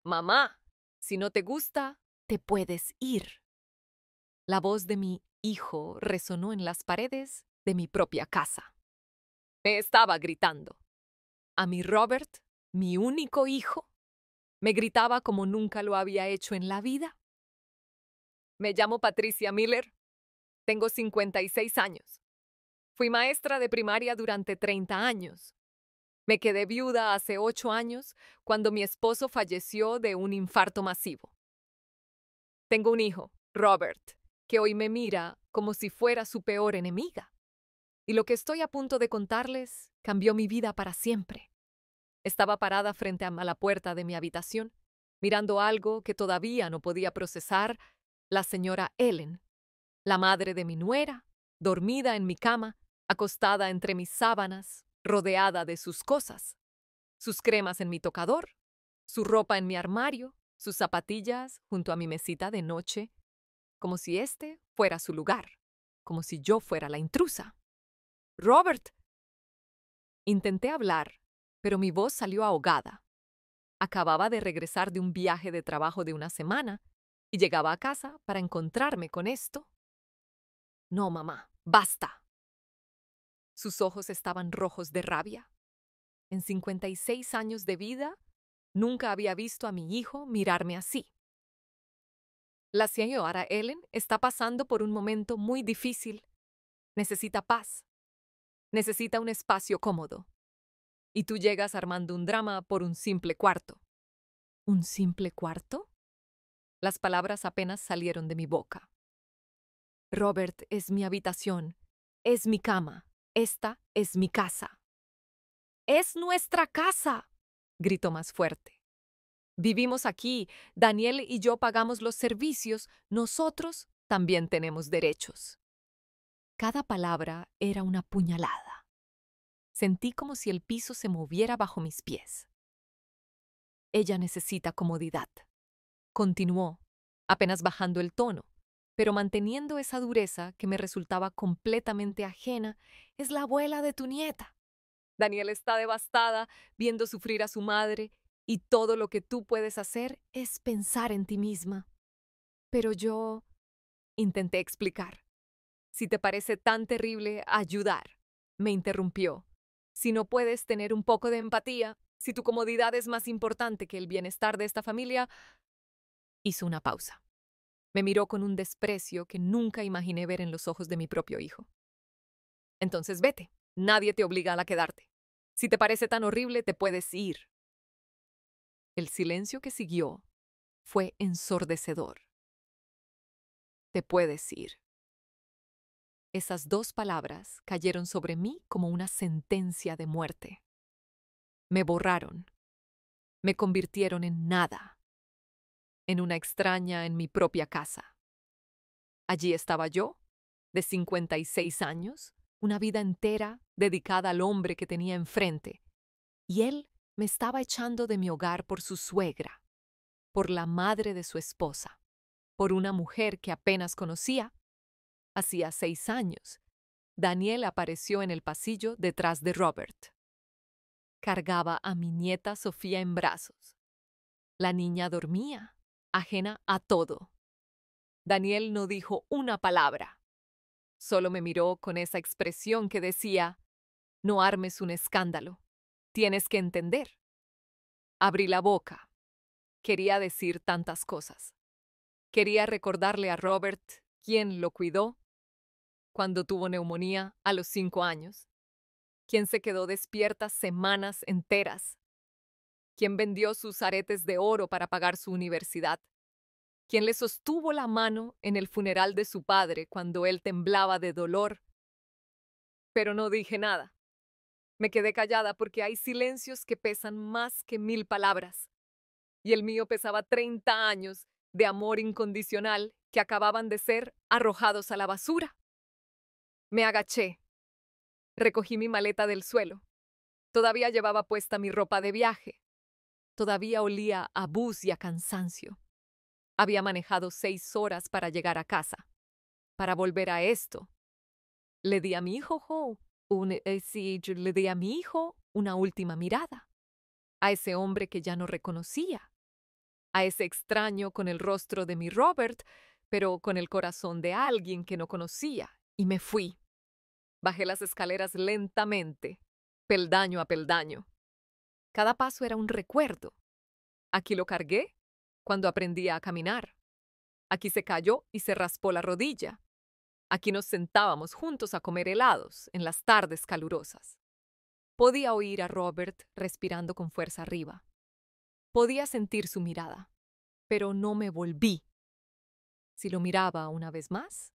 Mamá, si no te gusta, te puedes ir. La voz de mi hijo resonó en las paredes de mi propia casa. Me estaba gritando. A mi Robert, mi único hijo, me gritaba como nunca lo había hecho en la vida. Me llamo Patricia Miller. Tengo 56 años. Fui maestra de primaria durante 30 años. Me quedé viuda hace 8 años cuando mi esposo falleció de un infarto masivo. Tengo un hijo, Robert, que hoy me mira como si fuera su peor enemiga. Y lo que estoy a punto de contarles cambió mi vida para siempre. Estaba parada frente a la puerta de mi habitación, mirando algo que todavía no podía procesar, la señora Ellen, la madre de mi nuera, dormida en mi cama, acostada entre mis sábanas, rodeada de sus cosas, sus cremas en mi tocador, su ropa en mi armario, sus zapatillas junto a mi mesita de noche, como si este fuera su lugar, como si yo fuera la intrusa. Robert. Intenté hablar, pero mi voz salió ahogada. Acababa de regresar de un viaje de trabajo de una semana y llegaba a casa para encontrarme con esto. No, mamá, basta. Sus ojos estaban rojos de rabia. En 56 años de vida, nunca había visto a mi hijo mirarme así. La señora Ellen está pasando por un momento muy difícil. Necesita paz. Necesita un espacio cómodo. Y tú llegas armando un drama por un simple cuarto. ¿Un simple cuarto? Las palabras apenas salieron de mi boca. Robert, es mi habitación. Es mi cama. Esta es mi casa. ¡Es nuestra casa!, gritó más fuerte. Vivimos aquí. Daniel y yo pagamos los servicios. Nosotros también tenemos derechos. Cada palabra era una puñalada. Sentí como si el piso se moviera bajo mis pies. Ella necesita comodidad. Continuó, apenas bajando el tono, pero manteniendo esa dureza que me resultaba completamente ajena. Es la abuela de tu nieta. Daniel está devastada viendo sufrir a su madre y todo lo que tú puedes hacer es pensar en ti misma. Pero yo intenté explicar. Si te parece tan terrible ayudar, me interrumpió. Si no puedes tener un poco de empatía, si tu comodidad es más importante que el bienestar de esta familia. Hizo una pausa. Me miró con un desprecio que nunca imaginé ver en los ojos de mi propio hijo. Entonces vete. Nadie te obliga a quedarte. Si te parece tan horrible, te puedes ir. El silencio que siguió fue ensordecedor. Te puedes ir. Esas dos palabras cayeron sobre mí como una sentencia de muerte. Me borraron. Me convirtieron en nada. En una extraña en mi propia casa. Allí estaba yo, de 56 años, una vida entera dedicada al hombre que tenía enfrente, y él me estaba echando de mi hogar por su suegra, por la madre de su esposa, por una mujer que apenas conocía. Hacía 6 años, Daniel apareció en el pasillo detrás de Robert. Cargaba a mi nieta Sofía en brazos. La niña dormía, ajena a todo. Daniel no dijo una palabra. Solo me miró con esa expresión que decía: no armes un escándalo. Tienes que entender. Abrí la boca. Quería decir tantas cosas. Quería recordarle a Robert quién lo cuidó cuando tuvo neumonía a los 5 años, quién se quedó despierta semanas enteras, quién vendió sus aretes de oro para pagar su universidad, quién le sostuvo la mano en el funeral de su padre cuando él temblaba de dolor. Pero no dije nada. Me quedé callada porque hay silencios que pesan más que 1000 palabras. Y el mío pesaba 30 años de amor incondicional que acababan de ser arrojados a la basura. Me agaché. Recogí mi maleta del suelo. Todavía llevaba puesta mi ropa de viaje. Todavía olía a bus y a cansancio. Había manejado 6 horas para llegar a casa. Para volver a esto. Le di a mi hijo le di a mi hijo una última mirada. A ese hombre que ya no reconocía. a ese extraño con el rostro de mi Robert, pero con el corazón de alguien que no conocía, y me fui. Bajé las escaleras lentamente, peldaño a peldaño. Cada paso era un recuerdo. Aquí lo cargué cuando aprendí a caminar. Aquí se cayó y se raspó la rodilla. Aquí nos sentábamos juntos a comer helados en las tardes calurosas. Podía oír a Robert respirando con fuerza arriba. Podía sentir su mirada, pero no me volví. Si lo miraba una vez más,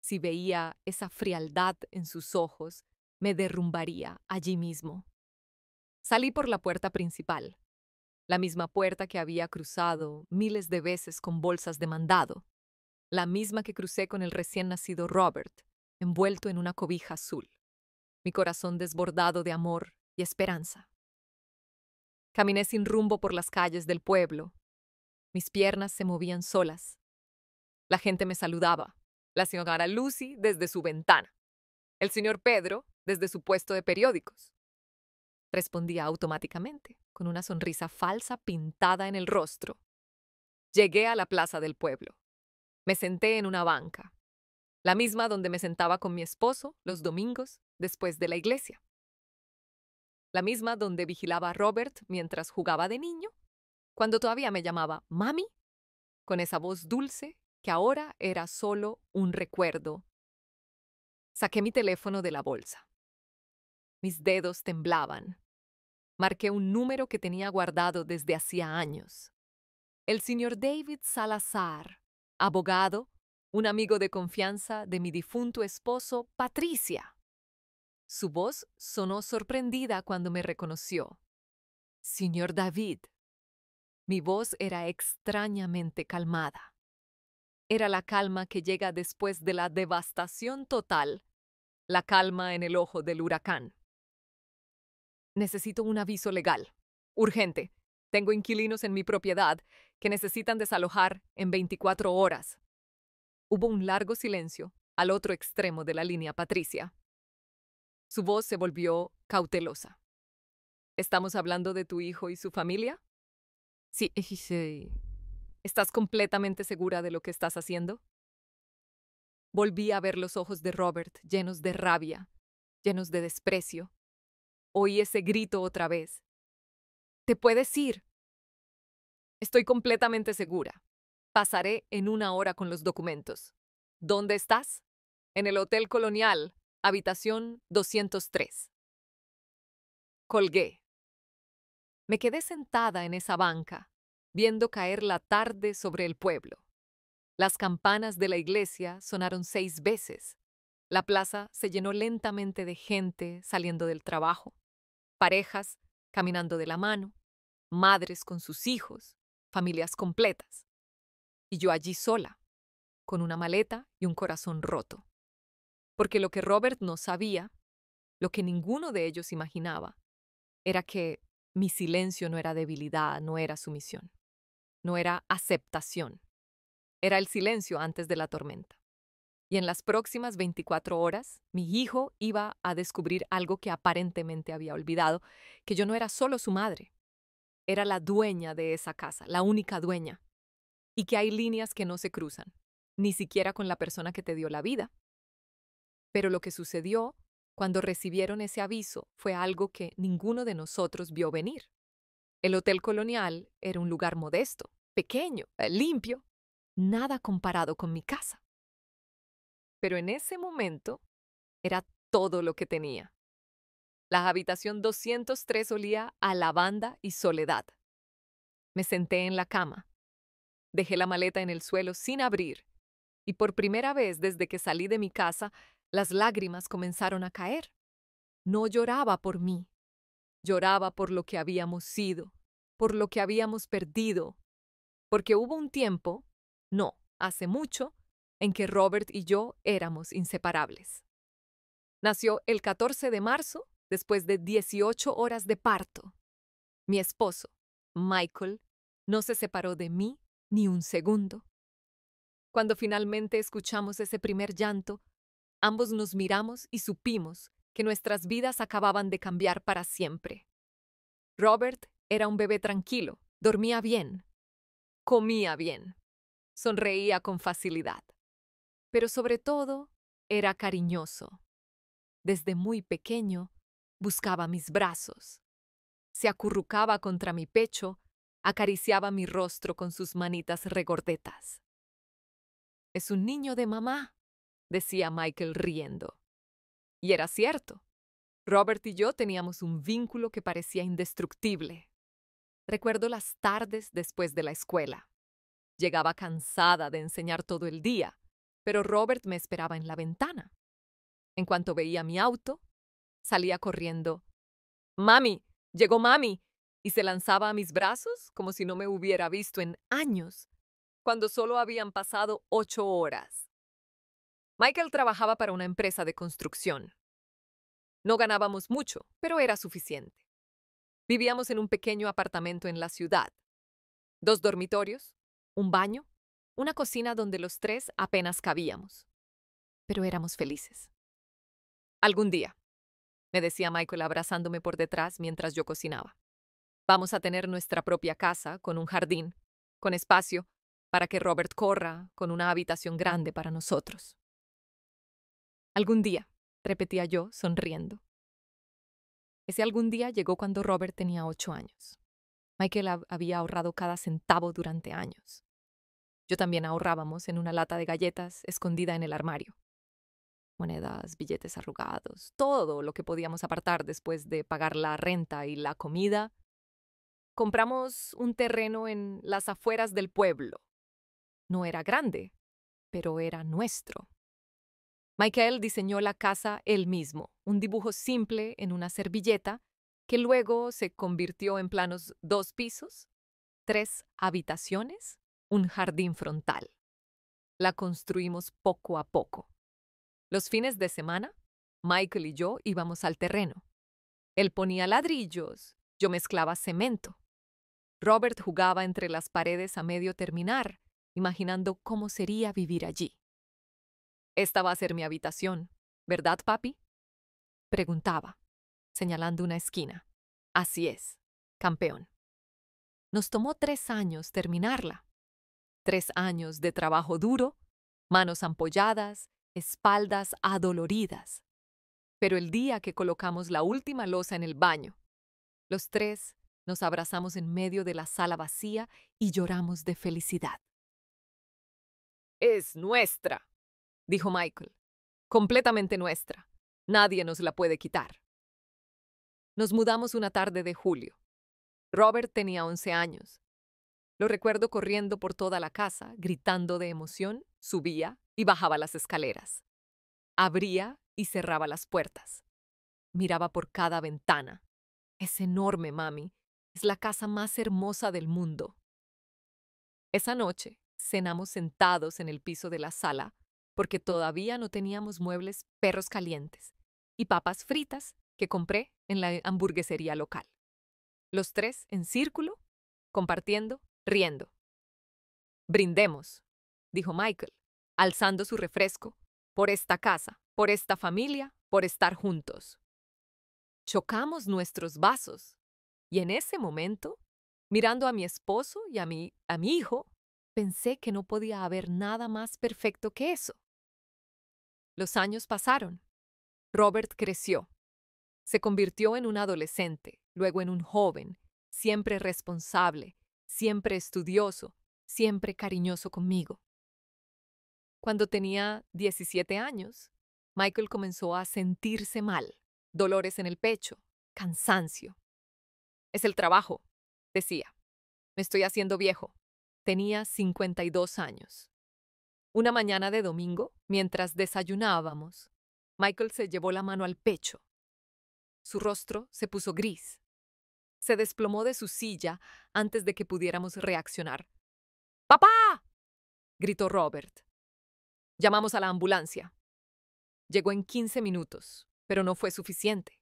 si veía esa frialdad en sus ojos, me derrumbaría allí mismo. Salí por la puerta principal, la misma puerta que había cruzado miles de veces con bolsas de mandado, la misma que crucé con el recién nacido Robert, envuelto en una cobija azul, mi corazón desbordado de amor y esperanza. Caminé sin rumbo por las calles del pueblo. Mis piernas se movían solas. La gente me saludaba. La señora Lucy desde su ventana. El señor Pedro desde su puesto de periódicos. Respondía automáticamente, con una sonrisa falsa pintada en el rostro. Llegué a la plaza del pueblo. Me senté en una banca, la misma donde me sentaba con mi esposo los domingos después de la iglesia. La misma donde vigilaba a Robert mientras jugaba de niño, cuando todavía me llamaba mami, con esa voz dulce que ahora era solo un recuerdo. Saqué mi teléfono de la bolsa. Mis dedos temblaban. Marqué un número que tenía guardado desde hacía años. El señor David Salazar, abogado, un amigo de confianza de mi difunto esposo, Patricia. Su voz sonó sorprendida cuando me reconoció. Señor David. Mi voz era extrañamente calmada. Era la calma que llega después de la devastación total, la calma en el ojo del huracán. Necesito un aviso legal. Urgente. Tengo inquilinos en mi propiedad que necesitan desalojar en 24 horas. Hubo un largo silencio al otro extremo de la línea Patricia. Su voz se volvió cautelosa. ¿Estamos hablando de tu hijo y su familia? Sí. ¿Estás completamente segura de lo que estás haciendo? Volví a ver los ojos de Robert llenos de rabia, llenos de desprecio. Oí ese grito otra vez. ¿Te puedes ir? Estoy completamente segura. Pasaré en 1 hora con los documentos. ¿Dónde estás? En el Hotel Colonial, habitación 203. Colgué. Me quedé sentada en esa banca, viendo caer la tarde sobre el pueblo. Las campanas de la iglesia sonaron 6 veces. La plaza se llenó lentamente de gente saliendo del trabajo, parejas caminando de la mano, madres con sus hijos, familias completas. Y yo allí sola, con una maleta y un corazón roto. Porque lo que Robert no sabía, lo que ninguno de ellos imaginaba, era que mi silencio no era debilidad, no era sumisión, no era aceptación. Era el silencio antes de la tormenta. Y en las próximas 24 horas, mi hijo iba a descubrir algo que aparentemente había olvidado, que yo no era solo su madre. Era la dueña de esa casa, la única dueña. Y que hay líneas que no se cruzan, ni siquiera con la persona que te dio la vida. Pero lo que sucedió cuando recibieron ese aviso fue algo que ninguno de nosotros vio venir. El Hotel Colonial era un lugar modesto, pequeño, limpio, nada comparado con mi casa. Pero en ese momento era todo lo que tenía. La habitación 203 olía a lavanda y soledad. Me senté en la cama. Dejé la maleta en el suelo sin abrir, y por primera vez desde que salí de mi casa, las lágrimas comenzaron a caer. No lloraba por mí, lloraba por lo que habíamos sido, por lo que habíamos perdido, porque hubo un tiempo, no, hace mucho, en que Robert y yo éramos inseparables. Nació el 14 de marzo, después de 18 horas de parto. Mi esposo, Michael, no se separó de mí ni un segundo. Cuando finalmente escuchamos ese primer llanto, ambos nos miramos y supimos que nuestras vidas acababan de cambiar para siempre. Robert era un bebé tranquilo, dormía bien. Comía bien. Sonreía con facilidad. Pero sobre todo, era cariñoso. Desde muy pequeño, buscaba mis brazos. Se acurrucaba contra mi pecho, acariciaba mi rostro con sus manitas regordetas. «Es un niño de mamá», decía Michael riendo. Y era cierto. Robert y yo teníamos un vínculo que parecía indestructible. Recuerdo las tardes después de la escuela. Llegaba cansada de enseñar todo el día, pero Robert me esperaba en la ventana. En cuanto veía mi auto, salía corriendo. «¡Mami! ¡Llegó mami!» y se lanzaba a mis brazos como si no me hubiera visto en años, cuando solo habían pasado 8 horas. Michael trabajaba para una empresa de construcción. No ganábamos mucho, pero era suficiente. Vivíamos en un pequeño apartamento en la ciudad. 2 dormitorios, un baño, una cocina donde los 3 apenas cabíamos. Pero éramos felices. «Algún día», me decía Michael abrazándome por detrás mientras yo cocinaba, «vamos a tener nuestra propia casa con un jardín, con espacio para que Robert corra, con una habitación grande para nosotros». «Algún día», repetía yo, sonriendo. Ese algún día llegó cuando Robert tenía 8 años. Michael había ahorrado cada centavo durante años. Yo también ahorrábamos en una lata de galletas escondida en el armario. Monedas, billetes arrugados, todo lo que podíamos apartar después de pagar la renta y la comida. Compramos un terreno en las afueras del pueblo. No era grande, pero era nuestro. Michael diseñó la casa él mismo, un dibujo simple en una servilleta que luego se convirtió en planos 2 pisos, 3 habitaciones, un jardín frontal. La construimos poco a poco. Los fines de semana, Michael y yo íbamos al terreno. Él ponía ladrillos, yo mezclaba cemento. Robert jugaba entre las paredes a medio terminar, imaginando cómo sería vivir allí. «Esta va a ser mi habitación, ¿verdad, papi?», preguntaba, señalando una esquina. «Así es, campeón». Nos tomó 3 años terminarla. 3 años de trabajo duro, manos ampolladas, espaldas adoloridas. Pero el día que colocamos la última losa en el baño, los 3 nos abrazamos en medio de la sala vacía y lloramos de felicidad. «Es nuestra», dijo Michael. «Completamente nuestra. Nadie nos la puede quitar». Nos mudamos una tarde de julio. Robert tenía 11 años. Lo recuerdo corriendo por toda la casa, gritando de emoción, subía y bajaba las escaleras. Abría y cerraba las puertas. Miraba por cada ventana. «Es enorme, mami. Es la casa más hermosa del mundo». Esa noche cenamos sentados en el piso de la sala porque todavía no teníamos muebles perros calientes y papas fritas que compré en la hamburguesería local. Los 3 en círculo, compartiendo, riendo. «Brindemos», dijo Michael, alzando su refresco, «por esta casa, por esta familia, por estar juntos». Chocamos nuestros vasos y en ese momento, mirando a mi esposo y a mi hijo, pensé que no podía haber nada más perfecto que eso. Los años pasaron. Robert creció. Se convirtió en un adolescente, luego en un joven, siempre responsable, siempre estudioso, siempre cariñoso conmigo. Cuando tenía 17 años, Michael comenzó a sentirse mal, dolores en el pecho, cansancio. «Es el trabajo», decía. «Me estoy haciendo viejo». Tenía 52 años. Una mañana de domingo, mientras desayunábamos, Michael se llevó la mano al pecho. Su rostro se puso gris. Se desplomó de su silla antes de que pudiéramos reaccionar. «¡Papá!», gritó Robert. Llamamos a la ambulancia. Llegó en 15 minutos, pero no fue suficiente.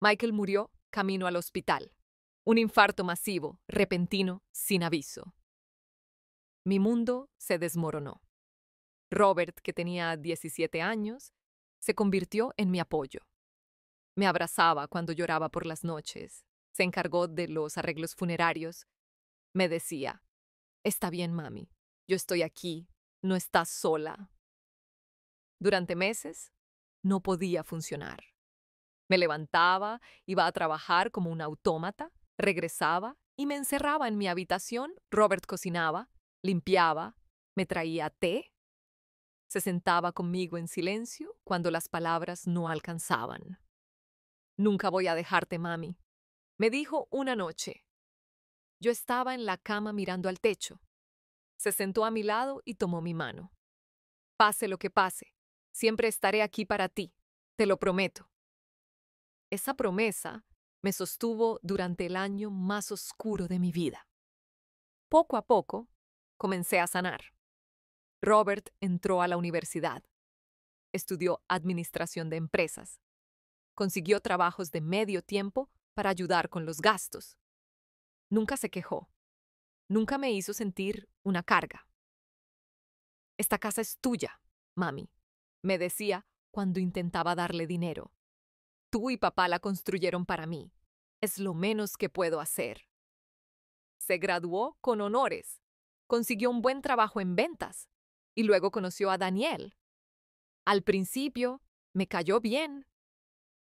Michael murió camino al hospital. Un infarto masivo, repentino, sin aviso. Mi mundo se desmoronó. Robert, que tenía 17 años, se convirtió en mi apoyo. Me abrazaba cuando lloraba por las noches, se encargó de los arreglos funerarios. Me decía, Está bien, mami. Yo estoy aquí. No estás sola. Durante meses, no podía funcionar. Me levantaba, iba a trabajar como un autómata, regresaba y me encerraba en mi habitación. Robert cocinaba, limpiaba, me traía té, se sentaba conmigo en silencio cuando las palabras no alcanzaban. Nunca voy a dejarte, mami, me dijo una noche. Yo estaba en la cama mirando al techo. Se sentó a mi lado y tomó mi mano. Pase lo que pase, siempre estaré aquí para ti, te lo prometo. Esa promesa me sostuvo durante el año más oscuro de mi vida. Poco a poco, comencé a sanar. Robert entró a la universidad. Estudió administración de empresas. Consiguió trabajos de medio tiempo para ayudar con los gastos. Nunca se quejó. Nunca me hizo sentir una carga. Esta casa es tuya, mami, me decía cuando intentaba darle dinero. Tú y papá la construyeron para mí. Es lo menos que puedo hacer. Se graduó con honores. Consiguió un buen trabajo en ventas. Y luego conoció a Daniel. Al principio, me cayó bien.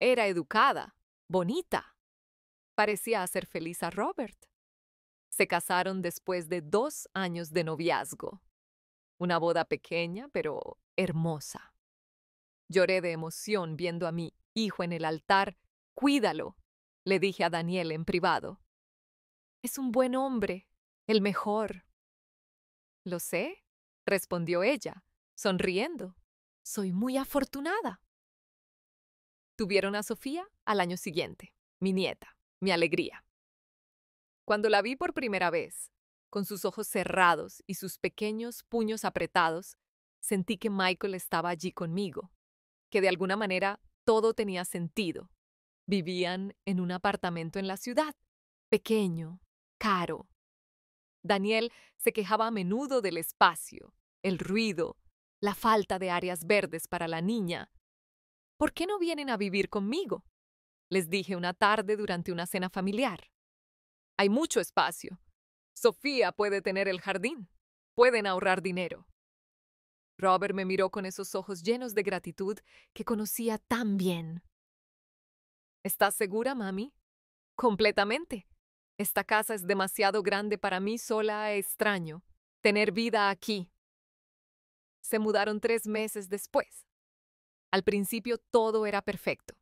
Era educada, bonita. Parecía hacer feliz a Robert. Se casaron después de 2 años de noviazgo. Una boda pequeña, pero hermosa. Lloré de emoción viendo a mi hijo en el altar. Cuídalo, le dije a Daniel en privado. Es un buen hombre, el mejor. Lo sé, respondió ella, sonriendo. Soy muy afortunada. Tuvieron a Sofía al año siguiente, mi nieta, mi alegría. Cuando la vi por primera vez, con sus ojos cerrados y sus pequeños puños apretados, sentí que Michael estaba allí conmigo, que de alguna manera todo tenía sentido. Vivían en un apartamento en la ciudad, pequeño, caro. Daniel se quejaba a menudo del espacio, el ruido, la falta de áreas verdes para la niña. ¿Por qué no vienen a vivir conmigo?, les dije una tarde durante una cena familiar. Hay mucho espacio. Sofía puede tener el jardín. Pueden ahorrar dinero. Robert me miró con esos ojos llenos de gratitud que conocía tan bien. ¿Estás segura, mami? Completamente. Esta casa es demasiado grande para mí sola. Extraño tener vida aquí. Se mudaron 3 meses después. Al principio todo era perfecto.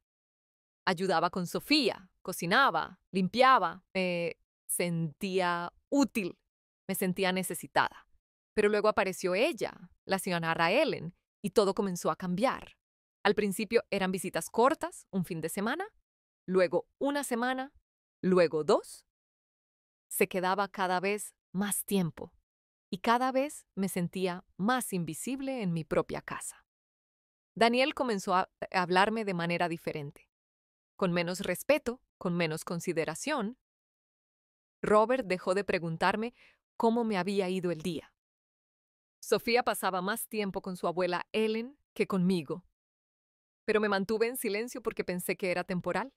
Ayudaba con Sofía, cocinaba, limpiaba, me sentía útil, me sentía necesitada. Pero luego apareció ella, la señora Ellen, y todo comenzó a cambiar. Al principio eran visitas cortas, un fin de semana, luego una semana, luego 2. Se quedaba cada vez más tiempo y cada vez me sentía más invisible en mi propia casa. Daniel comenzó a hablarme de manera diferente, con menos respeto, con menos consideración. Robert dejó de preguntarme cómo me había ido el día. Sofía pasaba más tiempo con su abuela Ellen que conmigo, pero me mantuve en silencio porque pensé que era temporal,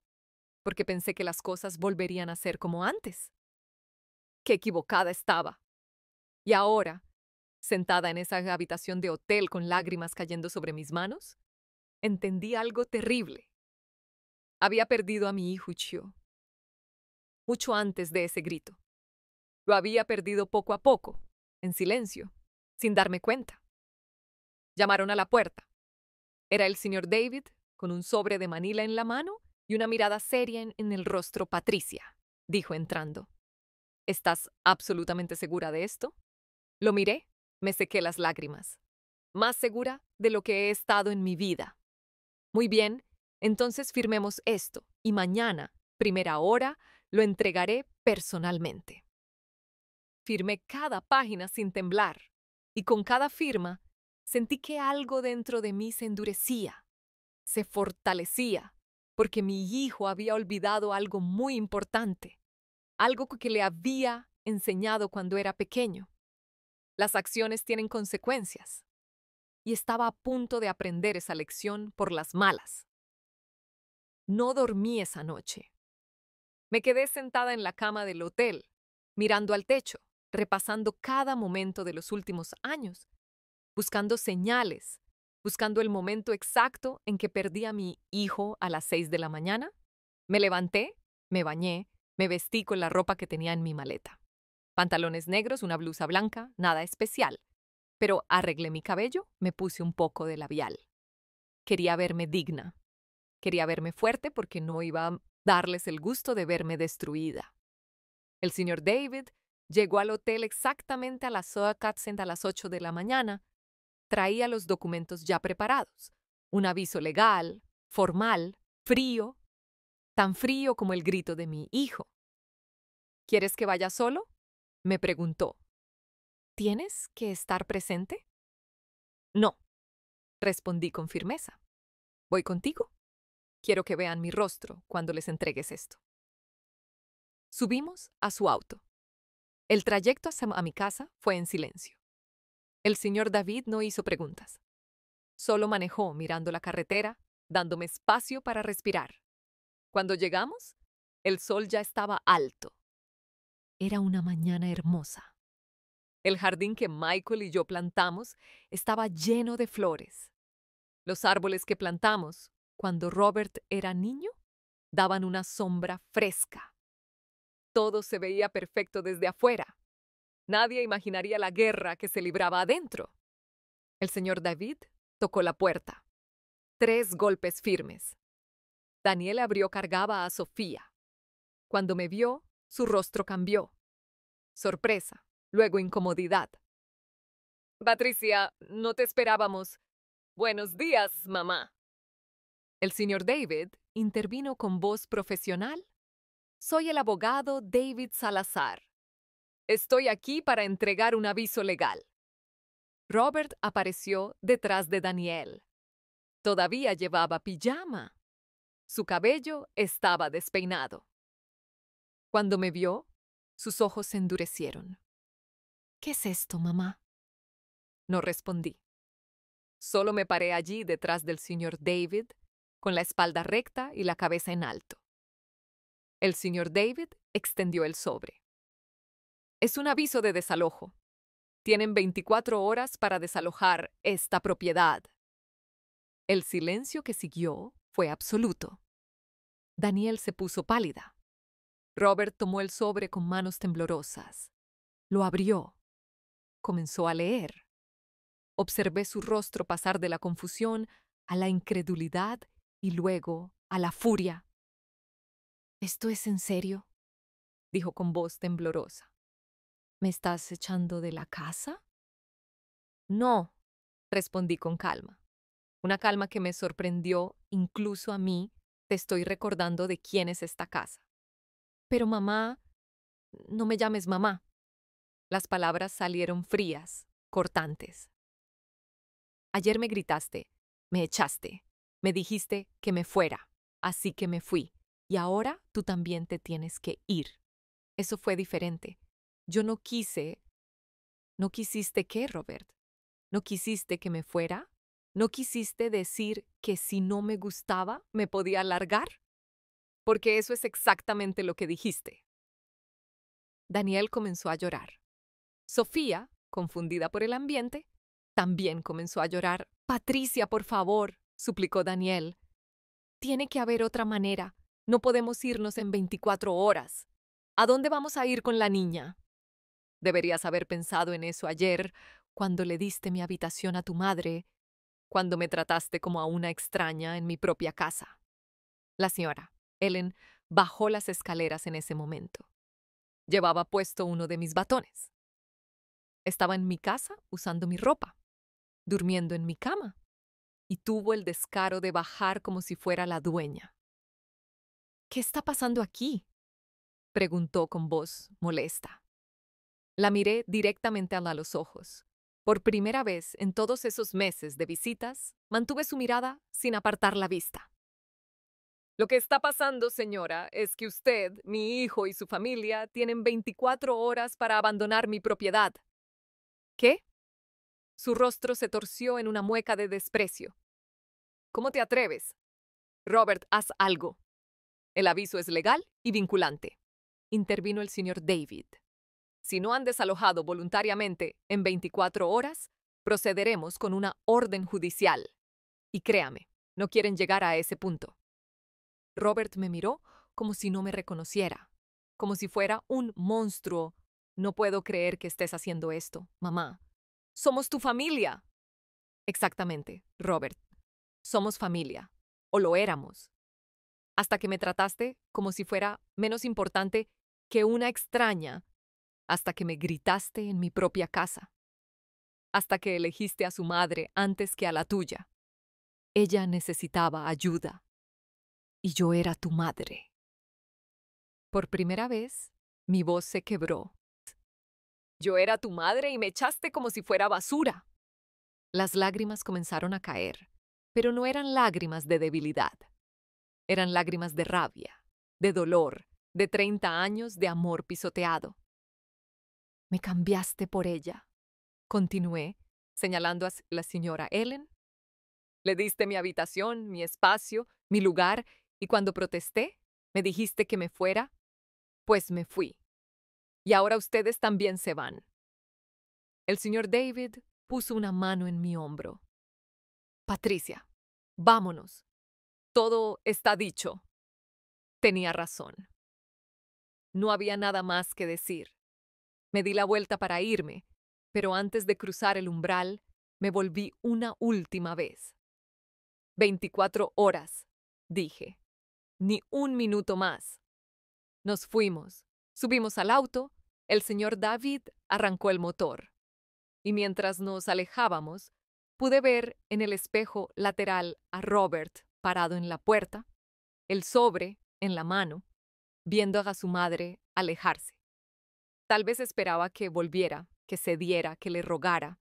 porque pensé que las cosas volverían a ser como antes. Qué equivocada estaba. Y ahora, sentada en esa habitación de hotel con lágrimas cayendo sobre mis manos, entendí algo terrible. Había perdido a mi hijo Chio, mucho antes de ese grito. Lo había perdido poco a poco, en silencio, sin darme cuenta. Llamaron a la puerta. Era el señor David, con un sobre de Manila en la mano y una mirada seria en el rostro. Patricia, dijo entrando. ¿Estás absolutamente segura de esto? Lo miré, me sequé las lágrimas. Más segura de lo que he estado en mi vida. Muy bien, entonces firmemos esto y mañana, primera hora, lo entregaré personalmente. Firmé cada página sin temblar y con cada firma sentí que algo dentro de mí se endurecía, se fortalecía, porque mi hijo había olvidado algo muy importante, algo que le había enseñado cuando era pequeño. Las acciones tienen consecuencias, y estaba a punto de aprender esa lección por las malas. No dormí esa noche. Me quedé sentada en la cama del hotel, mirando al techo, repasando cada momento de los últimos años, buscando señales, buscando el momento exacto en que perdí a mi hijo a las 6 de la mañana. Me levanté, me bañé, me vestí con la ropa que tenía en mi maleta. Pantalones negros, una blusa blanca, nada especial. Pero arreglé mi cabello, me puse un poco de labial. Quería verme digna. Quería verme fuerte porque no iba a darles el gusto de verme destruida. El señor David llegó al hotel exactamente a las 8 de la mañana. Traía los documentos ya preparados. Un aviso legal, formal, frío, tan frío como el grito de mi hijo. ¿Quieres que vaya solo?, me preguntó. ¿Tienes que estar presente? No, respondí con firmeza. Voy contigo. Quiero que vean mi rostro cuando les entregues esto. Subimos a su auto. El trayecto a mi casa fue en silencio. El señor David no hizo preguntas. Solo manejó mirando la carretera, dándome espacio para respirar. Cuando llegamos, el sol ya estaba alto. Era una mañana hermosa. El jardín que Michael y yo plantamos estaba lleno de flores. Los árboles que plantamos cuando Robert era niño daban una sombra fresca. Todo se veía perfecto desde afuera. Nadie imaginaría la guerra que se libraba adentro. El señor David tocó la puerta. 3 golpes firmes. Daniel abrió, cargaba a Sofía. Cuando me vio, su rostro cambió. Sorpresa, luego incomodidad. Patricia, no te esperábamos. Buenos días, mamá. El señor David intervino con voz profesional. Soy el abogado David Salazar. Estoy aquí para entregar un aviso legal. Robert apareció detrás de Daniel. Todavía llevaba pijama. Su cabello estaba despeinado. Cuando me vio, sus ojos se endurecieron. ¿Qué es esto, mamá? No respondí. Solo me paré allí detrás del señor David, con la espalda recta y la cabeza en alto. El señor David extendió el sobre. Es un aviso de desalojo. Tienen 24 horas para desalojar esta propiedad. El silencio que siguió fue absoluto. Daniel se puso pálida. Robert tomó el sobre con manos temblorosas. Lo abrió. Comenzó a leer. Observé su rostro pasar de la confusión a la incredulidad y luego a la furia. ¿Esto es en serio?, dijo con voz temblorosa. ¿Me estás echando de la casa? No, respondí con calma. Una calma que me sorprendió incluso a mí. Te estoy recordando de quién es esta casa. Pero mamá, no me llames mamá. Las palabras salieron frías, cortantes. Ayer me gritaste, me echaste, me dijiste que me fuera, así que me fui. Y ahora tú también te tienes que ir. Eso fue diferente. Yo no quise. ¿No quisiste qué, Robert? ¿No quisiste que me fuera? ¿No quisiste decir que si no me gustaba me podía largar? Porque eso es exactamente lo que dijiste. Daniel comenzó a llorar. Sofía, confundida por el ambiente, también comenzó a llorar. Patricia, por favor, suplicó Daniel. Tiene que haber otra manera. No podemos irnos en 24 horas. ¿A dónde vamos a ir con la niña? Deberías haber pensado en eso ayer, cuando le diste mi habitación a tu madre, cuando me trataste como a una extraña en mi propia casa. La señora Ellen bajó las escaleras en ese momento. Llevaba puesto uno de mis batones. Estaba en mi casa usando mi ropa, durmiendo en mi cama, y tuvo el descaro de bajar como si fuera la dueña. ¿Qué está pasando aquí?, preguntó con voz molesta. La miré directamente a los ojos. Por primera vez en todos esos meses de visitas, mantuve su mirada sin apartar la vista. Lo que está pasando, señora, es que usted, mi hijo y su familia tienen 24 horas para abandonar mi propiedad. ¿Qué? Su rostro se torció en una mueca de desprecio. ¿Cómo te atreves? Robert, haz algo. El aviso es legal y vinculante. Intervino el señor David. Si no han desalojado voluntariamente en 24 horas, procederemos con una orden judicial. Y créame, no quieren llegar a ese punto. Robert me miró como si no me reconociera, como si fuera un monstruo. No puedo creer que estés haciendo esto, mamá. Somos tu familia. Exactamente, Robert. Somos familia. O lo éramos. Hasta que me trataste como si fuera menos importante que una extraña. Hasta que me gritaste en mi propia casa. Hasta que elegiste a su madre antes que a la tuya. Ella necesitaba ayuda. Y yo era tu madre. Por primera vez, mi voz se quebró. Yo era tu madre y me echaste como si fuera basura. Las lágrimas comenzaron a caer, pero no eran lágrimas de debilidad. Eran lágrimas de rabia, de dolor, de 30 años de amor pisoteado. Me cambiaste por ella, continué, señalando a la señora Ellen. Le diste mi habitación, mi espacio, mi lugar, y cuando protesté, me dijiste que me fuera, pues me fui. Y ahora ustedes también se van. El señor David puso una mano en mi hombro. Patricia, vámonos. Todo está dicho. Tenía razón. No había nada más que decir. Me di la vuelta para irme, pero antes de cruzar el umbral, me volví una última vez. 24 horas, dije. Ni un minuto más. Nos fuimos. Subimos al auto. El señor David arrancó el motor. Y mientras nos alejábamos, pude ver en el espejo lateral a Robert parado en la puerta, el sobre en la mano, viendo a su madre alejarse. Tal vez esperaba que volviera, que cediera, que le rogara.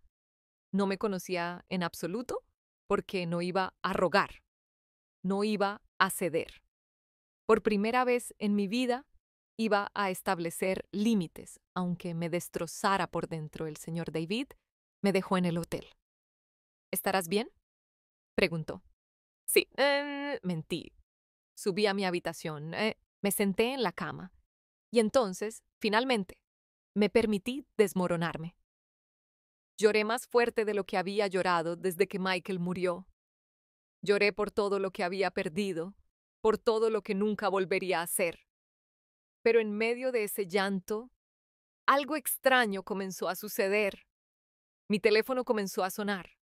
No me conocía en absoluto porque no iba a rogar, no iba a ceder. Por primera vez en mi vida iba a establecer límites, aunque me destrozara por dentro. El señor David me dejó en el hotel. ¿Estarás bien?, preguntó. Sí, mentí. Subí a mi habitación, me senté en la cama. Y entonces, finalmente, me permití desmoronarme. Lloré más fuerte de lo que había llorado desde que Michael murió. Lloré por todo lo que había perdido, por todo lo que nunca volvería a hacer. Pero en medio de ese llanto, algo extraño comenzó a suceder. Mi teléfono comenzó a sonar.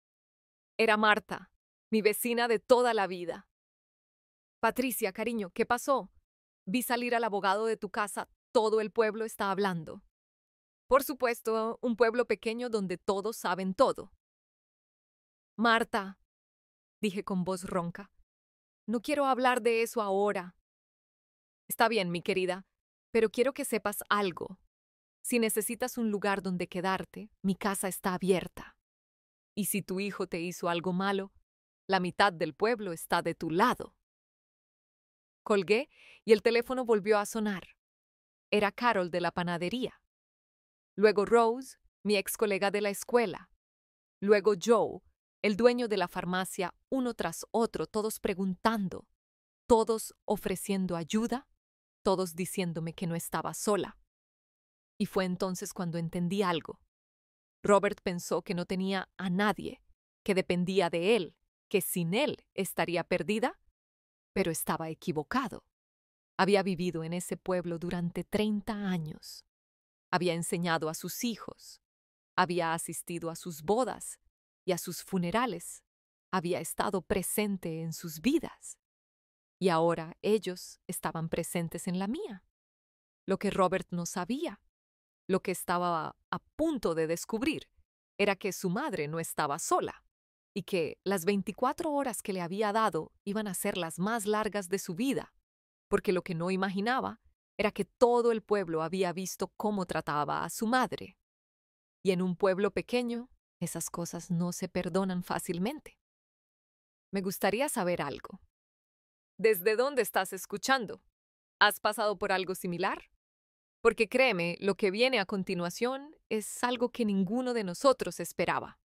Era Marta, mi vecina de toda la vida. Patricia, cariño, ¿qué pasó? Vi salir al abogado de tu casa. Todo el pueblo está hablando. Por supuesto, un pueblo pequeño donde todos saben todo. Marta, dije con voz ronca, no quiero hablar de eso ahora. Está bien, mi querida, pero quiero que sepas algo. Si necesitas un lugar donde quedarte, mi casa está abierta. Y si tu hijo te hizo algo malo, la mitad del pueblo está de tu lado. Colgué y el teléfono volvió a sonar. Era Carol de la panadería. Luego Rose, mi ex colega de la escuela. Luego Joe, el dueño de la farmacia, uno tras otro, todos preguntando, todos ofreciendo ayuda, todos diciéndome que no estaba sola. Y fue entonces cuando entendí algo. Robert pensó que no tenía a nadie, que dependía de él, que sin él estaría perdida, pero estaba equivocado. Había vivido en ese pueblo durante 30 años. Había enseñado a sus hijos. Había asistido a sus bodas y a sus funerales. Había estado presente en sus vidas. Y ahora ellos estaban presentes en la mía. Lo que Robert no sabía, lo que estaba a punto de descubrir, era que su madre no estaba sola y que las 24 horas que le había dado iban a ser las más largas de su vida, porque lo que no imaginaba era que todo el pueblo había visto cómo trataba a su madre. Y en un pueblo pequeño, esas cosas no se perdonan fácilmente. Me gustaría saber algo. ¿Desde dónde estás escuchando? ¿Has pasado por algo similar? Porque créeme, lo que viene a continuación es algo que ninguno de nosotros esperaba.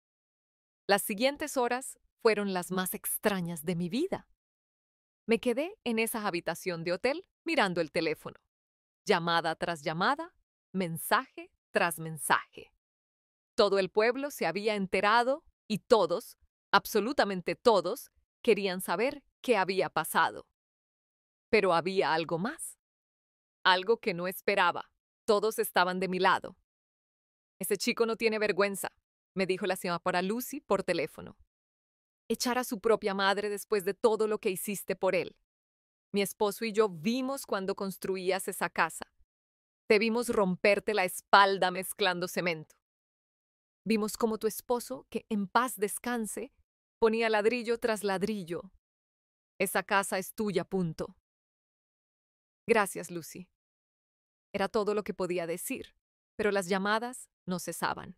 Las siguientes horas fueron las más extrañas de mi vida. Me quedé en esa habitación de hotel mirando el teléfono. Llamada tras llamada, mensaje tras mensaje. Todo el pueblo se había enterado y todos, absolutamente todos, querían saber qué había pasado. Pero había algo más, algo que no esperaba. Todos estaban de mi lado. Ese chico no tiene vergüenza, me dijo la señora Lucy por teléfono. Echar a su propia madre después de todo lo que hiciste por él. Mi esposo y yo vimos cuando construías esa casa. Te vimos romperte la espalda mezclando cemento. Vimos cómo tu esposo, que en paz descanse, ponía ladrillo tras ladrillo. Esa casa es tuya, punto. Gracias, Lucy. Era todo lo que podía decir, pero las llamadas no cesaban.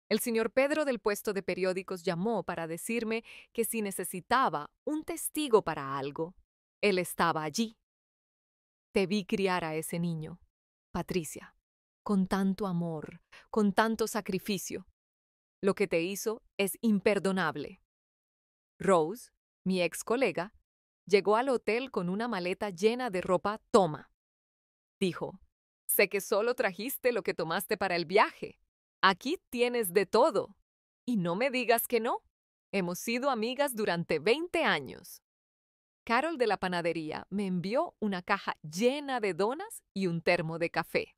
El señor Pedro del puesto de periódicos llamó para decirme que si necesitaba un testigo para algo, él estaba allí. Te vi criar a ese niño, Patricia, con tanto amor, con tanto sacrificio. Lo que te hizo es imperdonable. Rose, mi ex colega, llegó al hotel con una maleta llena de ropa Toma. Dijo, sé que solo trajiste lo que tomaste para el viaje. Aquí tienes de todo. Y no me digas que no. Hemos sido amigas durante 20 años. Carol de la panadería me envió una caja llena de donas y un termo de café.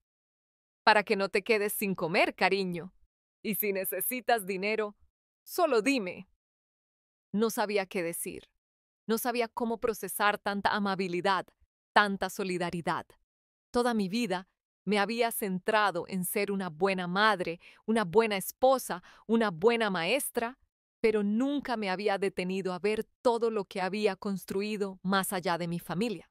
Para que no te quedes sin comer, cariño. Y si necesitas dinero, solo dime. No sabía qué decir. No sabía cómo procesar tanta amabilidad, tanta solidaridad. Toda mi vida me había centrado en ser una buena madre, una buena esposa, una buena maestra, pero nunca me había detenido a ver todo lo que había construido más allá de mi familia.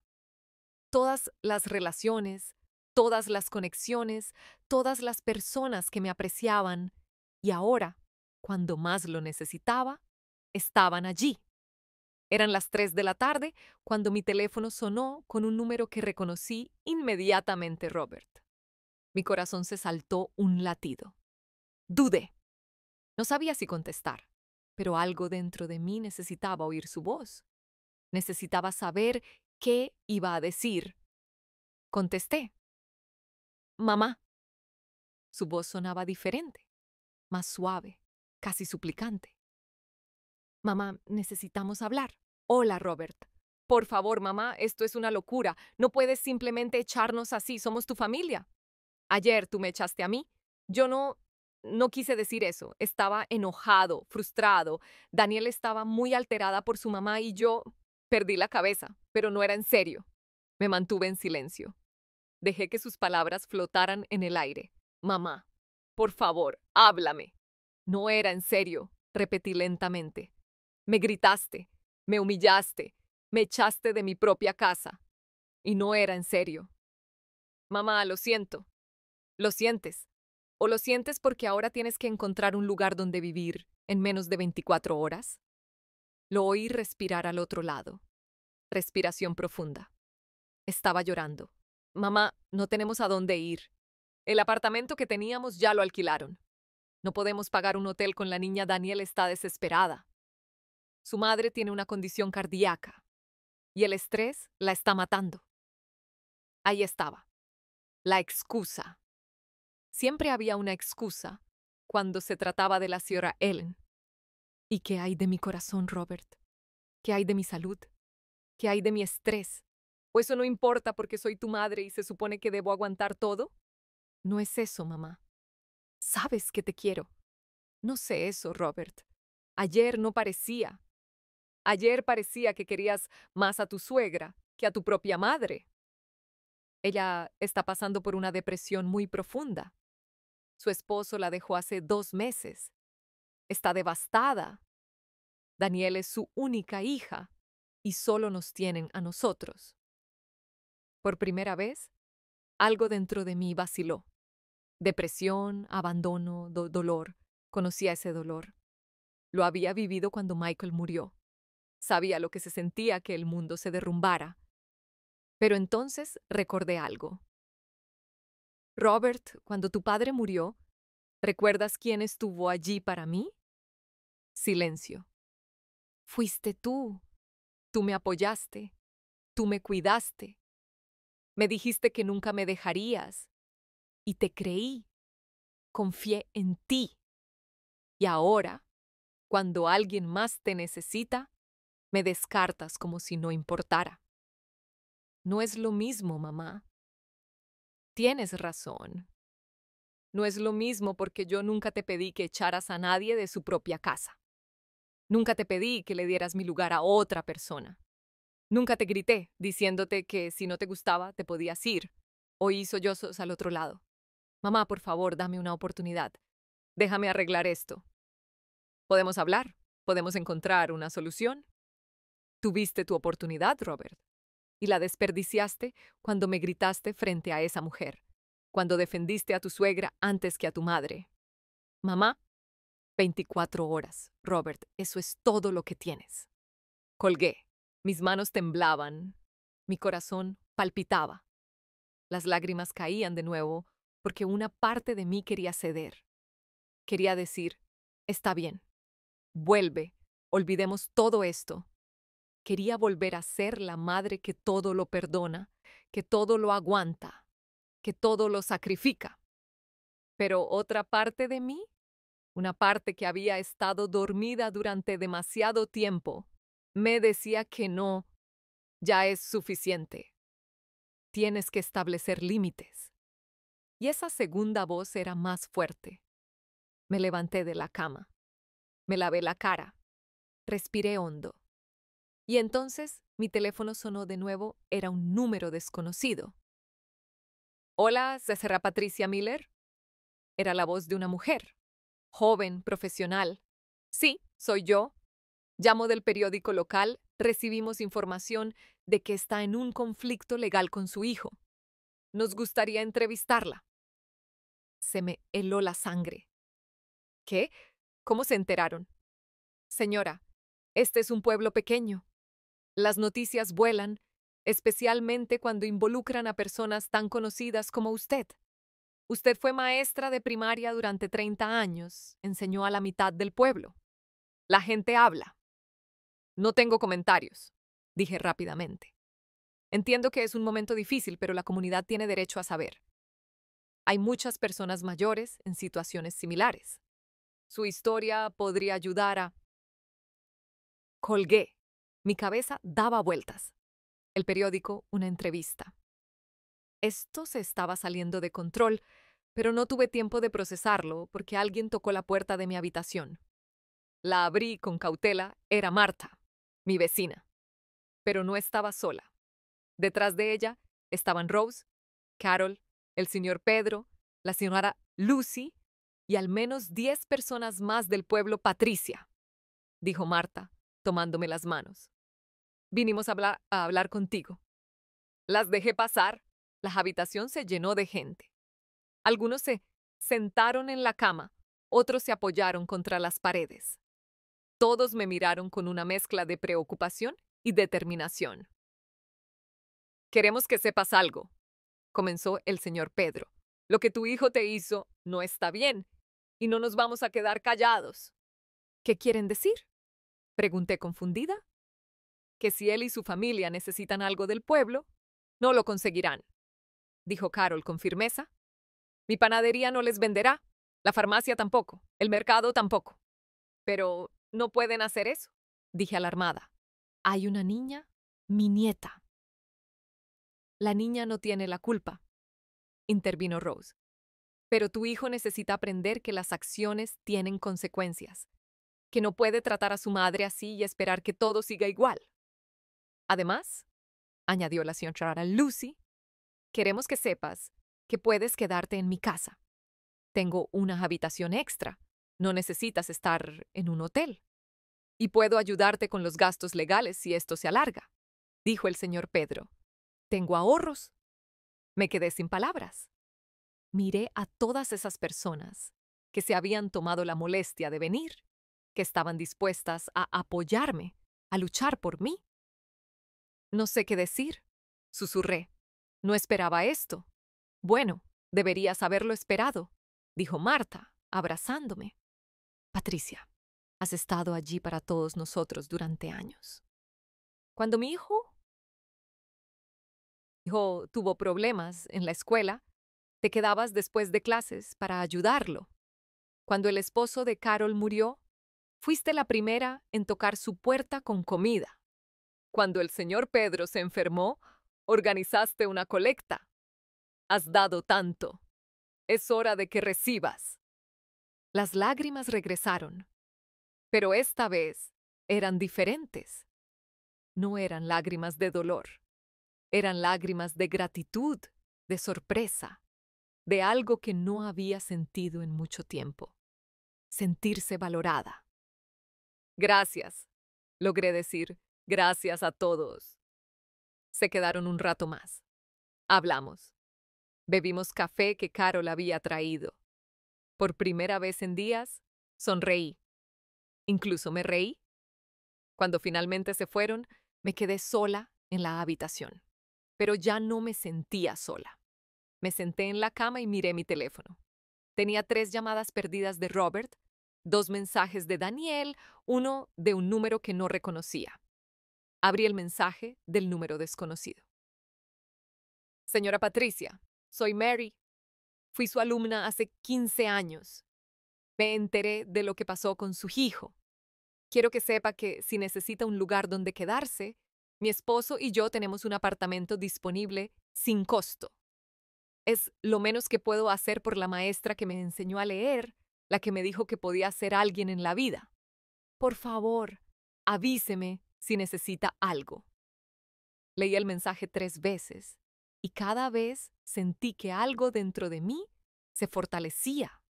Todas las relaciones, todas las conexiones, todas las personas que me apreciaban y ahora, cuando más lo necesitaba, estaban allí. Eran las 3 de la tarde cuando mi teléfono sonó con un número que reconocí inmediatamente, Robert. Mi corazón se saltó un latido. Dudé. No sabía si contestar, pero algo dentro de mí necesitaba oír su voz. Necesitaba saber qué iba a decir. Contesté. Mamá. Su voz sonaba diferente, más suave, casi suplicante. Mamá, necesitamos hablar. Hola, Robert. Por favor, mamá, esto es una locura. No puedes simplemente echarnos así. Somos tu familia. Ayer tú me echaste a mí. Yo no quise decir eso. Estaba enojado, frustrado. Daniel estaba muy alterada por su mamá y yo perdí la cabeza, pero no era en serio. Me mantuve en silencio. Dejé que sus palabras flotaran en el aire. Mamá, por favor, háblame. No era en serio, repetí lentamente. Me gritaste, me humillaste, me echaste de mi propia casa. Y no era en serio. Mamá, lo siento. ¿Lo sientes? ¿O lo sientes porque ahora tienes que encontrar un lugar donde vivir en menos de 24 horas? Lo oí respirar al otro lado. Respiración profunda. Estaba llorando. Mamá, no tenemos a dónde ir. El apartamento que teníamos ya lo alquilaron. No podemos pagar un hotel con la niña. Daniel está desesperada. Su madre tiene una condición cardíaca y el estrés la está matando. Ahí estaba. La excusa. Siempre había una excusa cuando se trataba de la señora Ellen. ¿Y qué hay de mi corazón, Robert? ¿Qué hay de mi salud? ¿Qué hay de mi estrés? ¿O eso no importa porque soy tu madre y se supone que debo aguantar todo? No es eso, mamá. Sabes que te quiero. No sé eso, Robert. Ayer no parecía. Ayer parecía que querías más a tu suegra que a tu propia madre. Ella está pasando por una depresión muy profunda. Su esposo la dejó hace 2 meses. Está devastada. Daniel es su única hija y solo nos tienen a nosotros. Por primera vez, algo dentro de mí vaciló. Depresión, abandono, dolor. Conocía ese dolor. Lo había vivido cuando Michael murió. Sabía lo que se sentía que el mundo se derrumbara. Pero entonces recordé algo. Robert, cuando tu padre murió, ¿recuerdas quién estuvo allí para mí? Silencio. Fuiste tú. Tú me apoyaste. Tú me cuidaste. Me dijiste que nunca me dejarías. Y te creí. confié en ti. Y ahora, cuando alguien más te necesita, me descartas como si no importara. No es lo mismo, mamá. Tienes razón. No es lo mismo porque yo nunca te pedí que echaras a nadie de su propia casa. Nunca te pedí que le dieras mi lugar a otra persona. Nunca te grité diciéndote que si no te gustaba te podías ir o ir sollozos al otro lado. Mamá, por favor, dame una oportunidad. Déjame arreglar esto. Podemos hablar. Podemos encontrar una solución. Tuviste tu oportunidad, Robert, y la desperdiciaste cuando me gritaste frente a esa mujer, cuando defendiste a tu suegra antes que a tu madre. Mamá, 24 horas, Robert, eso es todo lo que tienes. Colgué. Mis manos temblaban. Mi corazón palpitaba. Las lágrimas caían de nuevo porque una parte de mí quería ceder. Quería decir, está bien, vuelve, olvidemos todo esto. Quería volver a ser la madre que todo lo perdona, que todo lo aguanta, que todo lo sacrifica. Pero otra parte de mí, una parte que había estado dormida durante demasiado tiempo, me decía que no, ya es suficiente. Tienes que establecer límites. Y esa segunda voz era más fuerte. Me levanté de la cama. Me lavé la cara. Respiré hondo. Y entonces mi teléfono sonó de nuevo. Era un número desconocido. Hola, ¿será Patricia Miller? Era la voz de una mujer. Joven, profesional. Sí, soy yo. Llamo del periódico local. Recibimos información de que está en un conflicto legal con su hijo. Nos gustaría entrevistarla. Se me heló la sangre. ¿Qué? ¿Cómo se enteraron? Señora, este es un pueblo pequeño. Las noticias vuelan, especialmente cuando involucran a personas tan conocidas como usted. Usted fue maestra de primaria durante 30 años, enseñó a la mitad del pueblo. La gente habla. No tengo comentarios, dije rápidamente. Entiendo que es un momento difícil, pero la comunidad tiene derecho a saber. Hay muchas personas mayores en situaciones similares. Su historia podría ayudar a... Colgué. Mi cabeza daba vueltas. El periódico, una entrevista. Esto se estaba saliendo de control, pero no tuve tiempo de procesarlo porque alguien tocó la puerta de mi habitación. La abrí con cautela. Era Marta, mi vecina. Pero no estaba sola. Detrás de ella estaban Rose, Carol, el señor Pedro, la señora Lucy y al menos 10 personas más del pueblo Patricia, dijo Marta, tomándome las manos. Vinimos a hablar contigo. Las dejé pasar. La habitación se llenó de gente. Algunos se sentaron en la cama, otros se apoyaron contra las paredes. Todos me miraron con una mezcla de preocupación y determinación. Queremos que sepas algo, comenzó el señor Pedro. Lo que tu hijo te hizo no está bien, y no nos vamos a quedar callados. ¿Qué quieren decir? Pregunté confundida. Que si él y su familia necesitan algo del pueblo, no lo conseguirán, dijo Carol con firmeza. Mi panadería no les venderá, la farmacia tampoco, el mercado tampoco. Pero no pueden hacer eso, dije alarmada. Hay una niña, mi nieta. La niña no tiene la culpa, intervino Rose. Pero tu hijo necesita aprender que las acciones tienen consecuencias, que no puede tratar a su madre así y esperar que todo siga igual. Además, añadió la señora Lucy, queremos que sepas que puedes quedarte en mi casa. Tengo una habitación extra. No necesitas estar en un hotel. Y puedo ayudarte con los gastos legales si esto se alarga, dijo el señor Pedro. Tengo ahorros. Me quedé sin palabras. Miré a todas esas personas que se habían tomado la molestia de venir, que estaban dispuestas a apoyarme, a luchar por mí. No sé qué decir, susurré. No esperaba esto. Bueno, deberías haberlo esperado, dijo Marta, abrazándome. Patricia, has estado allí para todos nosotros durante años. Cuando mi hijo tuvo problemas en la escuela, Te quedabas después de clases para ayudarlo. Cuando el esposo de Carol murió, fuiste la primera en tocar su puerta con comida. Cuando el señor Pedro se enfermó, organizaste una colecta. Has dado tanto. Es hora de que recibas. Las lágrimas regresaron, pero esta vez eran diferentes. No eran lágrimas de dolor, eran lágrimas de gratitud, de sorpresa, de algo que no había sentido en mucho tiempo. Sentirse valorada. Gracias, logré decir, gracias a todos. Se quedaron un rato más. Hablamos. Bebimos café que Carol había traído. Por primera vez en días, sonreí. Incluso me reí. Cuando finalmente se fueron, me quedé sola en la habitación. Pero ya no me sentía sola. Me senté en la cama y miré mi teléfono. Tenía 3 llamadas perdidas de Robert, 2 mensajes de Daniel, uno de un número que no reconocía. Abrí el mensaje del número desconocido. Señora Patricia, soy Mary. Fui su alumna hace 15 años. Me enteré de lo que pasó con su hijo. Quiero que sepa que si necesita un lugar donde quedarse, mi esposo y yo tenemos un apartamento disponible sin costo. Es lo menos que puedo hacer por la maestra que me enseñó a leer, la que me dijo que podía ser alguien en la vida. Por favor, avíseme si necesita algo. Leí el mensaje 3 veces y cada vez sentí que algo dentro de mí se fortalecía,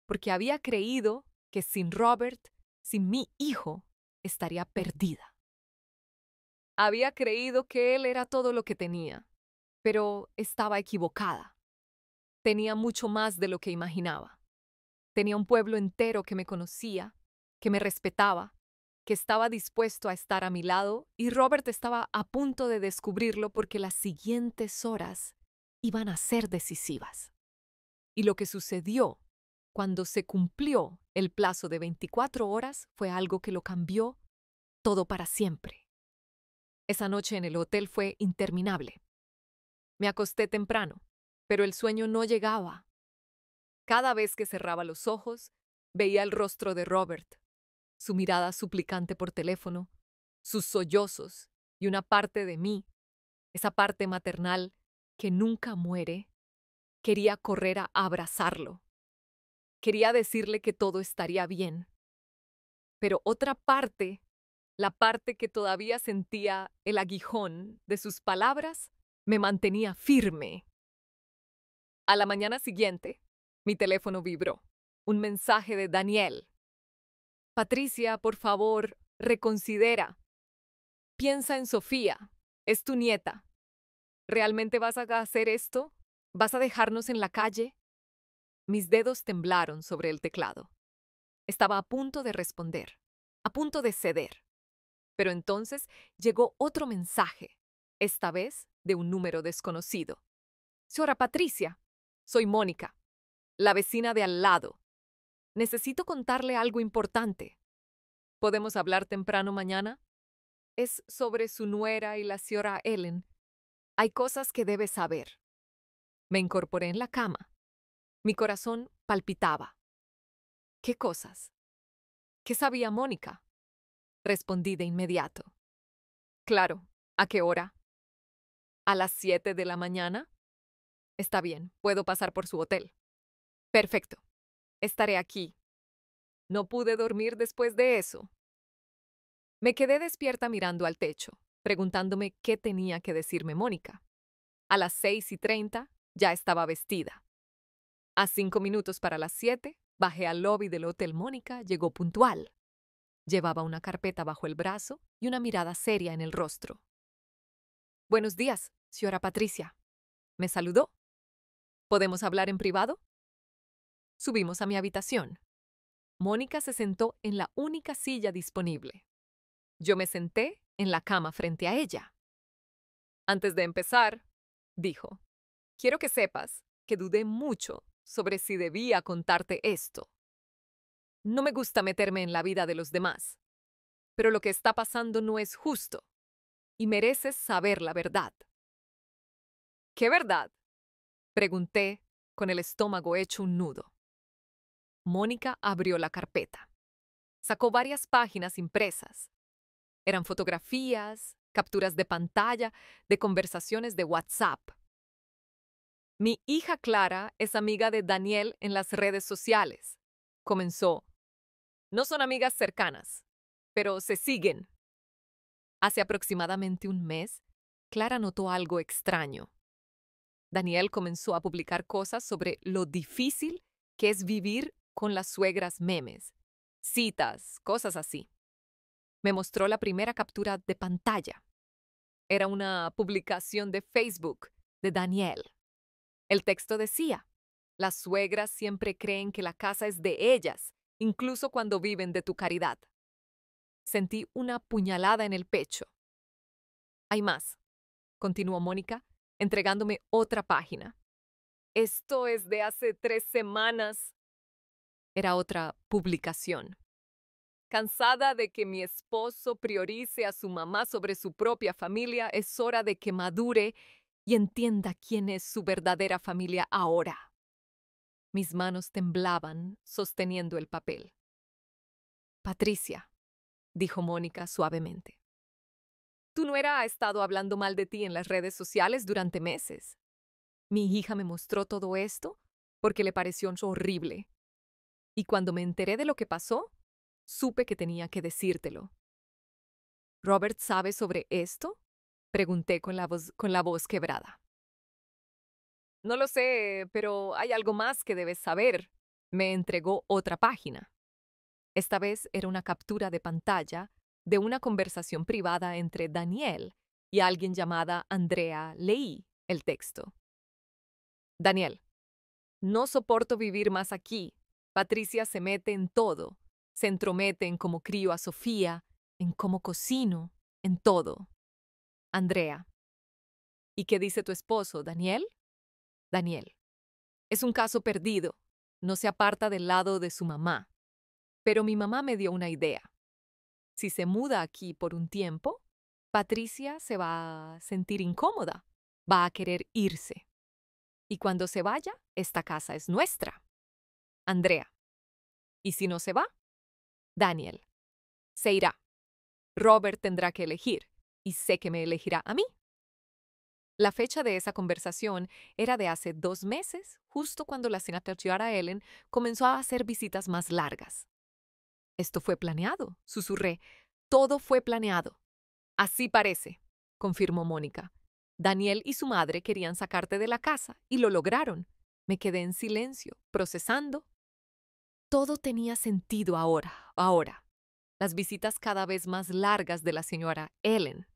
porque había creído que sin Robert, sin mi hijo, estaría perdida. Había creído que él era todo lo que tenía, pero estaba equivocada. Tenía mucho más de lo que imaginaba. Tenía un pueblo entero que me conocía, que me respetaba, que estaba dispuesto a estar a mi lado, y Robert estaba a punto de descubrirlo porque las siguientes horas iban a ser decisivas. Y lo que sucedió cuando se cumplió el plazo de 24 horas fue algo que lo cambió todo para siempre. Esa noche en el hotel fue interminable. Me acosté temprano, pero el sueño no llegaba. Cada vez que cerraba los ojos, veía el rostro de Robert, su mirada suplicante por teléfono, sus sollozos y una parte de mí, esa parte maternal que nunca muere, quería correr a abrazarlo. Quería decirle que todo estaría bien. Pero otra parte, la parte que todavía sentía el aguijón de sus palabras, me mantenía firme. A la mañana siguiente, mi teléfono vibró. Un mensaje de Daniel. Patricia, por favor, reconsidera. Piensa en Sofía. Es tu nieta. ¿Realmente vas a hacer esto? ¿Vas a dejarnos en la calle? Mis dedos temblaron sobre el teclado. Estaba a punto de responder, a punto de ceder. Pero entonces llegó otro mensaje, esta vez de un número desconocido. Señora Patricia, soy Mónica, la vecina de al lado. Necesito contarle algo importante. ¿Podemos hablar temprano mañana? Es sobre su nuera y la señora Ellen. Hay cosas que debe saber. Me incorporé en la cama. Mi corazón palpitaba. ¿Qué cosas? ¿Qué sabía Mónica? Respondí de inmediato. Claro, ¿a qué hora? ¿A las 7 de la mañana? Está bien, puedo pasar por su hotel. Perfecto. Estaré aquí. No pude dormir después de eso. Me quedé despierta mirando al techo, preguntándome qué tenía que decirme Mónica. A las 6:30 ya estaba vestida. A 5 minutos para las 7, bajé al lobby del Hotel Mónica, llegó puntual. Llevaba una carpeta bajo el brazo y una mirada seria en el rostro. Buenos días, señora Patricia. Me saludó. ¿Podemos hablar en privado? Subimos a mi habitación. Mónica se sentó en la única silla disponible. Yo me senté en la cama frente a ella. Antes de empezar, dijo, quiero que sepas que dudé mucho sobre si debía contarte esto. No me gusta meterme en la vida de los demás, pero lo que está pasando no es justo y mereces saber la verdad. ¿Qué verdad? Pregunté con el estómago hecho un nudo. Mónica abrió la carpeta. Sacó varias páginas impresas. Eran fotografías, capturas de pantalla, de conversaciones de WhatsApp. Mi hija Clara es amiga de Daniel en las redes sociales. Comenzó. No son amigas cercanas, pero se siguen. Hace aproximadamente un mes, Clara notó algo extraño. Daniel comenzó a publicar cosas sobre lo difícil que es vivir con las suegras memes, citas, cosas así. Me mostró la primera captura de pantalla. Era una publicación de Facebook de Daniel. El texto decía, las suegras siempre creen que la casa es de ellas, incluso cuando viven de tu caridad. Sentí una puñalada en el pecho. Hay más, continuó Mónica, entregándome otra página. Esto es de hace 3 semanas. Era otra publicación. Cansada de que mi esposo priorice a su mamá sobre su propia familia, es hora de que madure y entienda quién es su verdadera familia ahora. Mis manos temblaban sosteniendo el papel. Patricia, dijo Mónica suavemente. Tu nuera ha estado hablando mal de ti en las redes sociales durante meses. Mi hija me mostró todo esto porque le pareció horrible. Y cuando me enteré de lo que pasó, supe que tenía que decírtelo. ¿Robert sabe sobre esto? Pregunté con la voz quebrada. No lo sé, pero hay algo más que debes saber. Me entregó otra página. Esta vez era una captura de pantalla de una conversación privada entre Daniel y alguien llamada Andrea. Leí el texto. Daniel, no soporto vivir más aquí. Patricia se mete en todo. Se entromete en cómo crío a Sofía, en cómo cocino, en todo. Andrea. ¿Y qué dice tu esposo, Daniel? Daniel. Es un caso perdido. No se aparta del lado de su mamá. Pero mi mamá me dio una idea. Si se muda aquí por un tiempo, Patricia se va a sentir incómoda. Va a querer irse. Y cuando se vaya, esta casa es nuestra. Andrea. ¿Y si no se va? Daniel. Se irá. Robert tendrá que elegir, y sé que me elegirá a mí. La fecha de esa conversación era de hace 2 meses, justo cuando la señora Ellen comenzó a hacer visitas más largas. Esto fue planeado, susurré. Todo fue planeado. Así parece, confirmó Mónica. Daniel y su madre querían sacarte de la casa, y lo lograron. Me quedé en silencio, procesando. Todo tenía sentido ahora. Las visitas cada vez más largas de la señora Ellen.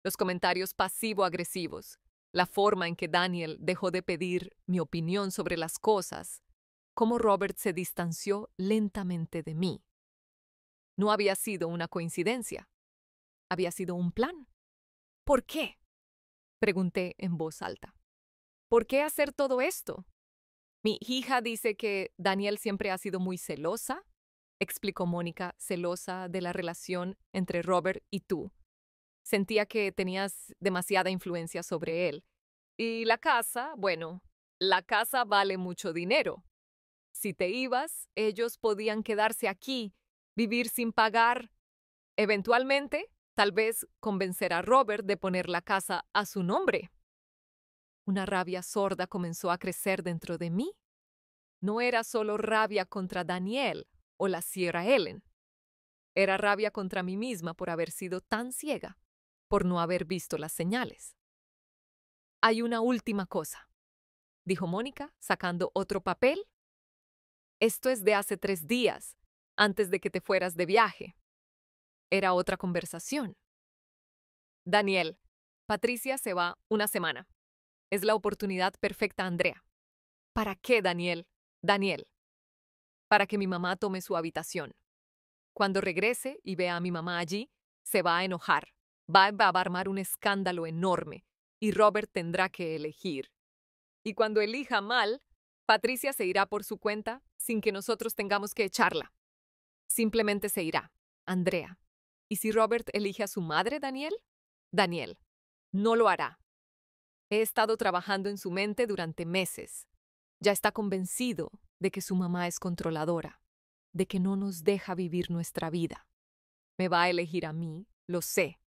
Los comentarios pasivo-agresivos. La forma en que Daniel dejó de pedir mi opinión sobre las cosas. Cómo Robert se distanció lentamente de mí. No había sido una coincidencia. Había sido un plan. ¿Por qué? Pregunté en voz alta. ¿Por qué hacer todo esto? Mi hija dice que Daniel siempre ha sido muy celosa, explicó Mónica, celosa de la relación entre Robert y tú. Sentía que tenías demasiada influencia sobre él. Y la casa, bueno, la casa vale mucho dinero. Si te ibas, ellos podían quedarse aquí, vivir sin pagar. Eventualmente, tal vez convencer a Robert de poner la casa a su nombre. Una rabia sorda comenzó a crecer dentro de mí. No era solo rabia contra Daniel o la Sierra Ellen. Era rabia contra mí misma por haber sido tan ciega, por no haber visto las señales. Hay una última cosa, dijo Mónica, sacando otro papel. Esto es de hace 3 días, antes de que te fueras de viaje. Era otra conversación. Daniel, Patricia se va una semana. Es la oportunidad perfecta, Andrea. ¿Para qué, Daniel? Daniel. Para que mi mamá tome su habitación. Cuando regrese y vea a mi mamá allí, se va a enojar. Va a armar un escándalo enorme y Robert tendrá que elegir. Y cuando elija mal, Patricia se irá por su cuenta sin que nosotros tengamos que echarla. Simplemente se irá, Andrea. ¿Y si Robert elige a su madre, Daniel? Daniel, no lo hará. He estado trabajando en su mente durante meses. Ya está convencido de que su mamá es controladora, de que no nos deja vivir nuestra vida. Me va a elegir a mí, lo sé.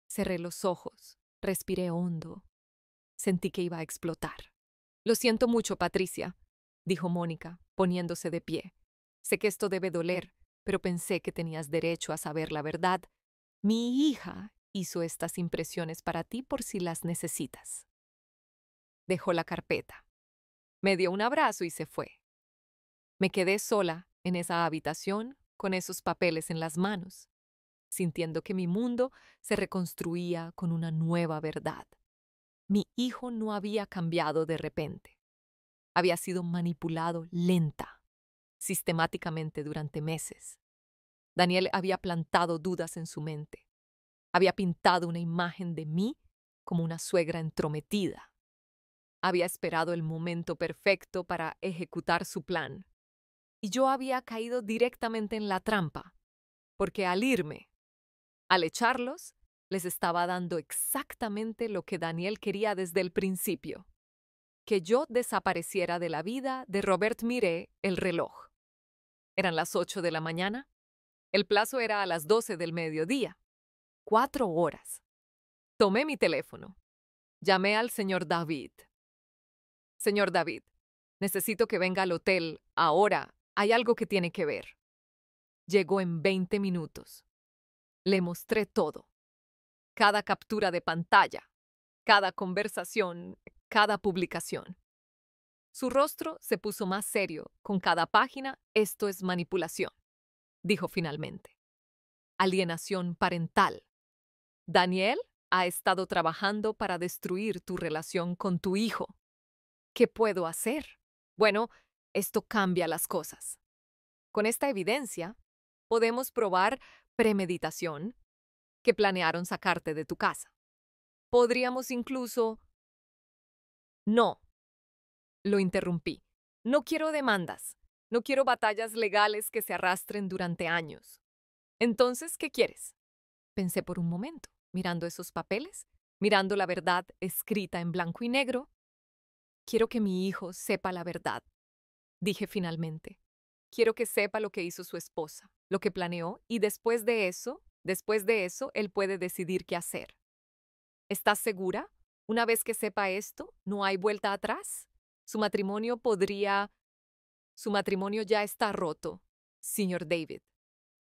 Cerré los ojos, respiré hondo. Sentí que iba a explotar. Lo siento mucho, Patricia, dijo Mónica, poniéndose de pie. Sé que esto debe doler, pero pensé que tenías derecho a saber la verdad. Mi hija hizo estas impresiones para ti por si las necesitas. Dejó la carpeta. Me dio un abrazo y se fue. Me quedé sola en esa habitación con esos papeles en las manos, sintiendo que mi mundo se reconstruía con una nueva verdad. Mi hijo no había cambiado de repente. Había sido manipulado lenta, sistemáticamente durante meses. Daniel había plantado dudas en su mente. Había pintado una imagen de mí como una suegra entrometida. Había esperado el momento perfecto para ejecutar su plan. Y yo había caído directamente en la trampa, porque al irme, al echarlos, les estaba dando exactamente lo que Daniel quería desde el principio: que yo desapareciera de la vida de Robert Miré, el reloj. Eran las 8 de la mañana. El plazo era a las 12 del mediodía. 4 horas. Tomé mi teléfono. Llamé al señor David. Señor David, necesito que venga al hotel ahora. Hay algo que tiene que ver. Llegó en 20 minutos. Le mostré todo. Cada captura de pantalla, cada conversación, cada publicación. Su rostro se puso más serio con cada página. Esto es manipulación, dijo finalmente. Alienación parental. Daniel ha estado trabajando para destruir tu relación con tu hijo. ¿Qué puedo hacer? Bueno, esto cambia las cosas. Con esta evidencia, podemos probar premeditación, que planearon sacarte de tu casa. Podríamos incluso... No, lo interrumpí. No quiero demandas. No quiero batallas legales que se arrastren durante años. Entonces, ¿qué quieres? Pensé por un momento, mirando esos papeles, mirando la verdad escrita en blanco y negro. Quiero que mi hijo sepa la verdad, dije finalmente. Quiero que sepa lo que hizo su esposa, lo que planeó, y después de eso, él puede decidir qué hacer. ¿Estás segura? Una vez que sepa esto, ¿no hay vuelta atrás? Su matrimonio ya está roto, señor David.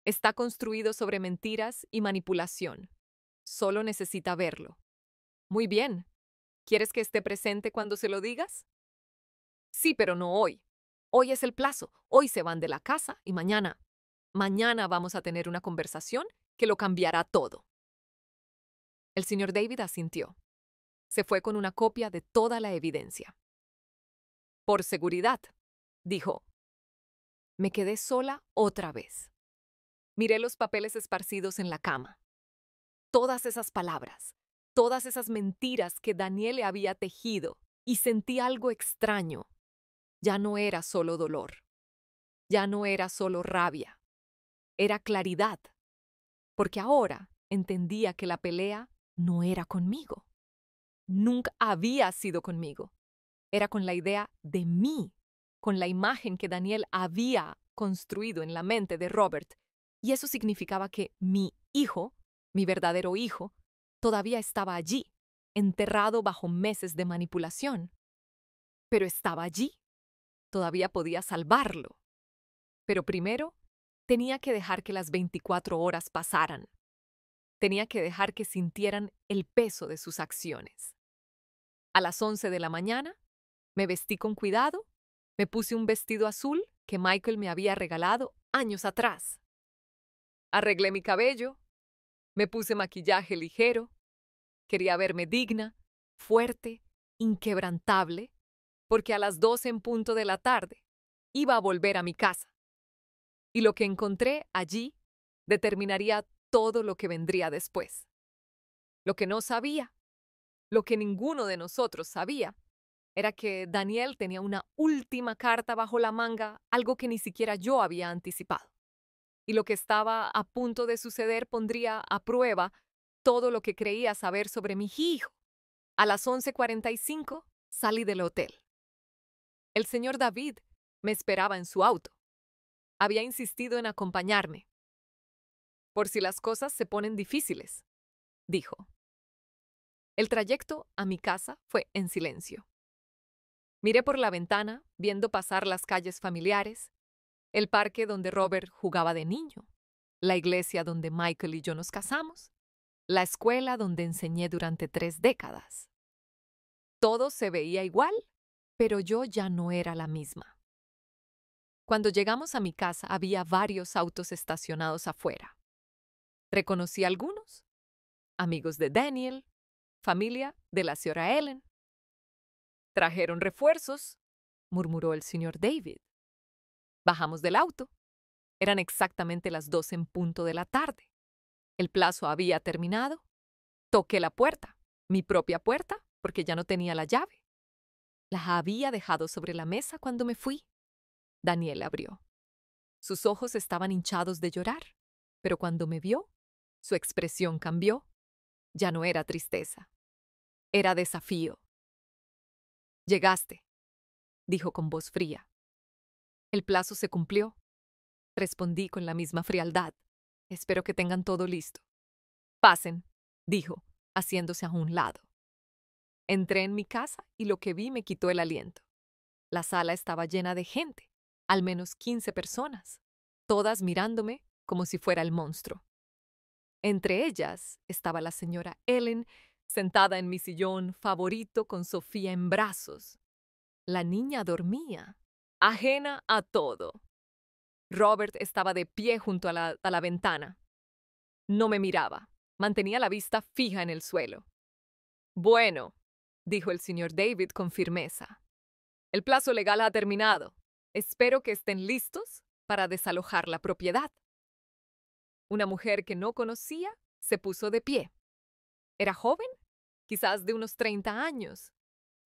Está construido sobre mentiras y manipulación. Solo necesita verlo. Muy bien. ¿Quieres que esté presente cuando se lo digas? Sí, pero no hoy. Hoy es el plazo. Hoy se van de la casa y mañana vamos a tener una conversación que lo cambiará todo. El señor David asintió. Se fue con una copia de toda la evidencia. Por seguridad, dijo. Me quedé sola otra vez. Miré los papeles esparcidos en la cama. Todas esas palabras, todas esas mentiras que Daniel le había tejido, y sentí algo extraño. Ya no era solo dolor. Ya no era solo rabia. Era claridad. Porque ahora entendía que la pelea no era conmigo. Nunca había sido conmigo. Era con la idea de mí, con la imagen que Daniel había construido en la mente de Robert. Y eso significaba que mi hijo, mi verdadero hijo, todavía estaba allí, enterrado bajo meses de manipulación. Pero estaba allí. Todavía podía salvarlo. Pero primero, tenía que dejar que las 24 horas pasaran. Tenía que dejar que sintieran el peso de sus acciones. A las 11 de la mañana, me vestí con cuidado, me puse un vestido azul que Michael me había regalado años atrás. Arreglé mi cabello, me puse maquillaje ligero, quería verme digna, fuerte, inquebrantable, porque a las 12 en punto de la tarde iba a volver a mi casa. Y lo que encontré allí determinaría todo lo que vendría después. Lo que no sabía, lo que ninguno de nosotros sabía, era que Daniel tenía una última carta bajo la manga, algo que ni siquiera yo había anticipado. Y lo que estaba a punto de suceder pondría a prueba todo lo que creía saber sobre mi hijo. A las 11:45 salí del hotel. El señor David me esperaba en su auto. Había insistido en acompañarme. Por si las cosas se ponen difíciles, dijo. El trayecto a mi casa fue en silencio. Miré por la ventana, viendo pasar las calles familiares, el parque donde Robert jugaba de niño, la iglesia donde Michael y yo nos casamos, la escuela donde enseñé durante 3 décadas. Todo se veía igual, pero yo ya no era la misma. Cuando llegamos a mi casa había varios autos estacionados afuera. Reconocí a algunos, amigos de Daniel, familia de la señora Ellen. Trajeron refuerzos, murmuró el señor David. Bajamos del auto. Eran exactamente las 2 en punto de la tarde. El plazo había terminado. Toqué la puerta, mi propia puerta, porque ya no tenía la llave. La había dejado sobre la mesa cuando me fui. Daniel abrió. Sus ojos estaban hinchados de llorar, pero cuando me vio, su expresión cambió. Ya no era tristeza. Era desafío. Llegaste, dijo con voz fría. El plazo se cumplió. Respondí con la misma frialdad. Espero que tengan todo listo. Pasen, dijo, haciéndose a un lado. Entré en mi casa y lo que vi me quitó el aliento. La sala estaba llena de gente, al menos 15 personas, todas mirándome como si fuera el monstruo. Entre ellas estaba la señora Ellen, sentada en mi sillón favorito con Sofía en brazos. La niña dormía, ajena a todo. Robert estaba de pie junto a la ventana. No me miraba, mantenía la vista fija en el suelo. Bueno, dijo el señor David con firmeza. El plazo legal ha terminado. Espero que estén listos para desalojar la propiedad. Una mujer que no conocía se puso de pie. Era joven, quizás de unos 30 años.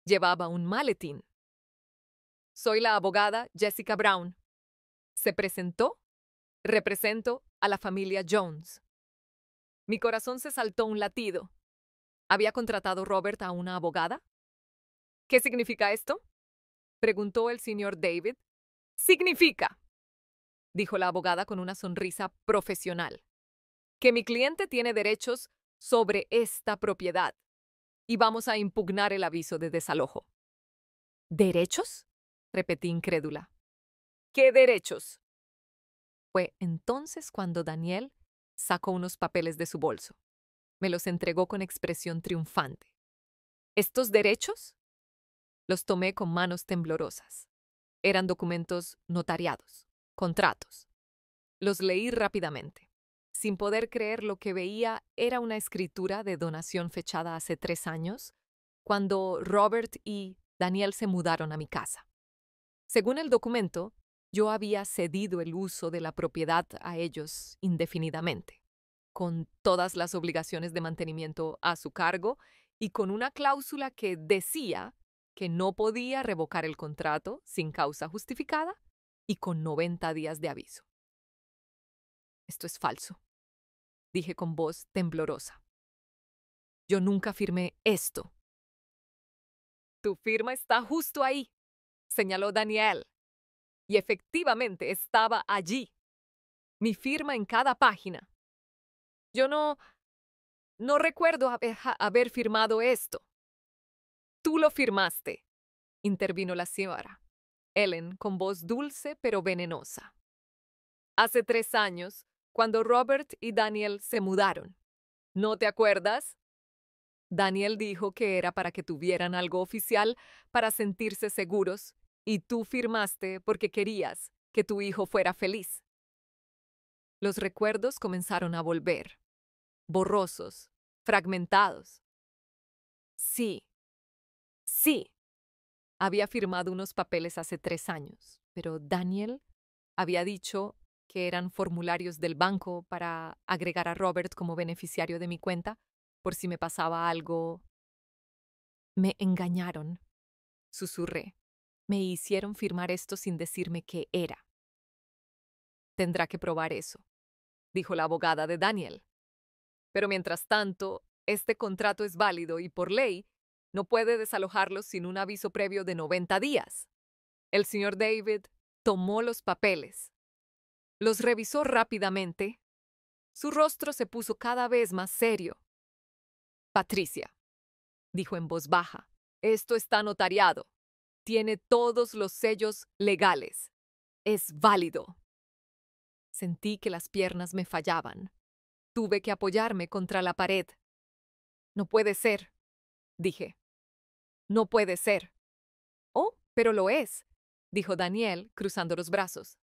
Llevaba un maletín. Soy la abogada Jessica Brown. Se presentó. Represento a la familia Jones. Mi corazón se saltó un latido. ¿Había contratado Robert a una abogada? ¿Qué significa esto?, preguntó el señor David. Significa, dijo la abogada con una sonrisa profesional, que mi cliente tiene derechos sobre esta propiedad y vamos a impugnar el aviso de desalojo. ¿Derechos?, repetí incrédula. ¿Qué derechos? Fue entonces cuando Daniel sacó unos papeles de su bolso. Me los entregó con expresión triunfante. ¿Estos derechos? Los tomé con manos temblorosas. Eran documentos notariados, contratos. Los leí rápidamente. Sin poder creer lo que veía, era una escritura de donación fechada hace 3 años, cuando Robert y Daniel se mudaron a mi casa. Según el documento, yo había cedido el uso de la propiedad a ellos indefinidamente, con todas las obligaciones de mantenimiento a su cargo y con una cláusula que decía que no podía revocar el contrato sin causa justificada y con 90 días de aviso. Esto es falso, dije con voz temblorosa. Yo nunca firmé esto. Tu firma está justo ahí, señaló Daniel. Y efectivamente estaba allí. Mi firma en cada página. Yo no recuerdo haber firmado esto. Tú lo firmaste, intervino la señora Ellen con voz dulce pero venenosa. Hace 3 años, cuando Robert y Daniel se mudaron. ¿No te acuerdas? Daniel dijo que era para que tuvieran algo oficial para sentirse seguros y tú firmaste porque querías que tu hijo fuera feliz. Los recuerdos comenzaron a volver, borrosos, fragmentados. Sí, había firmado unos papeles hace 3 años, pero Daniel había dicho que eran formularios del banco para agregar a Robert como beneficiario de mi cuenta por si me pasaba algo. Me engañaron, susurré. Me hicieron firmar esto sin decirme qué era. Tendrá que probar eso, dijo la abogada de Daniel. Pero mientras tanto, este contrato es válido y por ley no puede desalojarlo sin un aviso previo de 90 días. El señor David tomó los papeles. Los revisó rápidamente. Su rostro se puso cada vez más serio. Patricia, dijo en voz baja, esto está notariado. Tiene todos los sellos legales. Es válido. Sentí que las piernas me fallaban. Tuve que apoyarme contra la pared. No puede ser, dije. No puede ser. Oh, pero lo es, dijo Daniel, cruzando los brazos.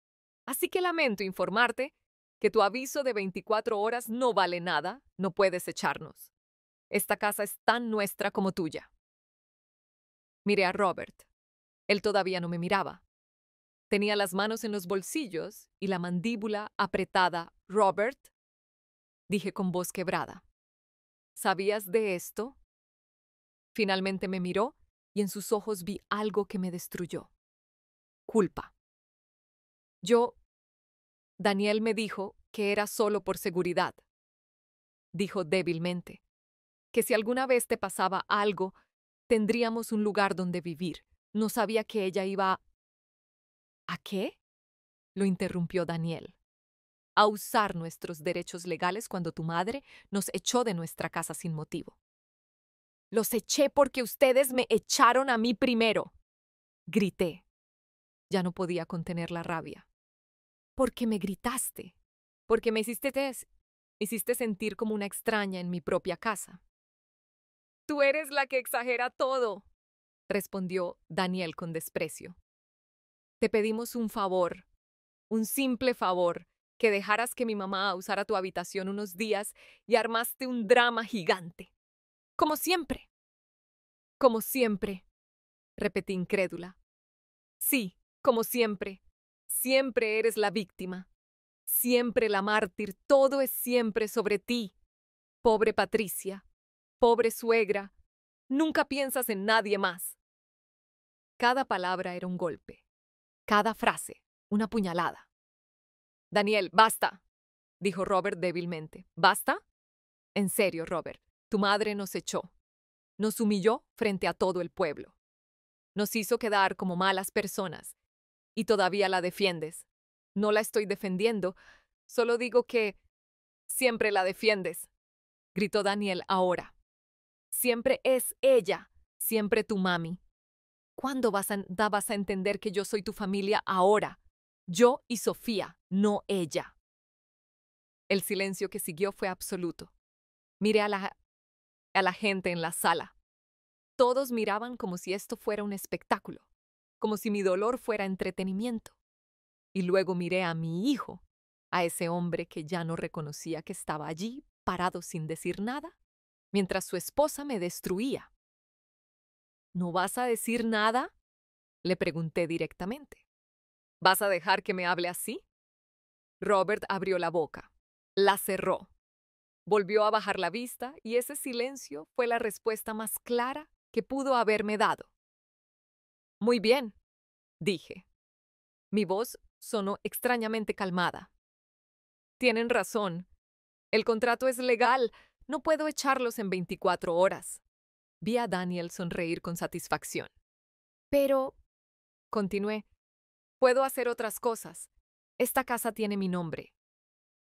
Así que lamento informarte que tu aviso de 24 horas no vale nada, no puedes echarnos. Esta casa es tan nuestra como tuya. Miré a Robert. Él todavía no me miraba. Tenía las manos en los bolsillos y la mandíbula apretada. Robert, dije con voz quebrada. ¿Sabías de esto? Finalmente me miró y en sus ojos vi algo que me destruyó. Culpa. Daniel me dijo que era solo por seguridad. Dijo débilmente, que si alguna vez te pasaba algo, tendríamos un lugar donde vivir. No sabía que ella iba... ¿A qué? Lo interrumpió Daniel. A usar nuestros derechos legales cuando tu madre nos echó de nuestra casa sin motivo. Los eché porque ustedes me echaron a mí primero. Grité. Ya no podía contener la rabia. ¿Por qué me gritaste? Porque me hiciste sentir como una extraña en mi propia casa. Tú eres la que exagera todo, respondió Daniel con desprecio. Te pedimos un favor, un simple favor, que dejaras que mi mamá usara tu habitación unos días y armaste un drama gigante. Como siempre, repetí incrédula. Sí, como siempre. Siempre eres la víctima. Siempre la mártir. Todo es siempre sobre ti. Pobre Patricia. Pobre suegra. Nunca piensas en nadie más. Cada palabra era un golpe. Cada frase, una puñalada. Daniel, basta, dijo Robert débilmente. ¿Basta? En serio, Robert, tu madre nos echó. Nos humilló frente a todo el pueblo. Nos hizo quedar como malas personas. Y todavía la defiendes. No la estoy defendiendo, solo digo que siempre la defiendes, gritó Daniel ahora. Siempre es ella, siempre tu mami. ¿Cuándo vas a entender que yo soy tu familia ahora? Yo y Sofía, no ella. El silencio que siguió fue absoluto. Miré a la gente en la sala. Todos miraban como si esto fuera un espectáculo, como si mi dolor fuera entretenimiento. Y luego miré a mi hijo, a ese hombre que ya no reconocía que estaba allí, parado sin decir nada, mientras su esposa me destruía. ¿No vas a decir nada?, le pregunté directamente. ¿Vas a dejar que me hable así? Robert abrió la boca, la cerró, volvió a bajar la vista y ese silencio fue la respuesta más clara que pudo haberme dado. Muy bien, dije. Mi voz sonó extrañamente calmada. Tienen razón. El contrato es legal. No puedo echarlos en 24 horas. Vi a Daniel sonreír con satisfacción. Pero, continué, puedo hacer otras cosas. Esta casa tiene mi nombre.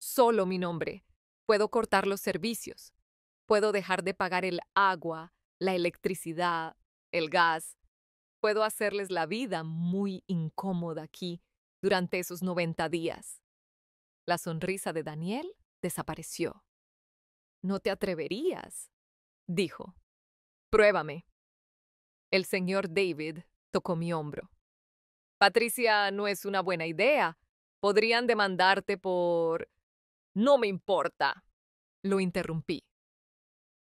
Solo mi nombre. Puedo cortar los servicios. Puedo dejar de pagar el agua, la electricidad, el gas. Puedo hacerles la vida muy incómoda aquí durante esos 90 días. La sonrisa de Daniel desapareció. No te atreverías, dijo. Pruébame. El señor David tocó mi hombro. Patricia, no es una buena idea. Podrían demandarte por... No me importa. Lo interrumpí.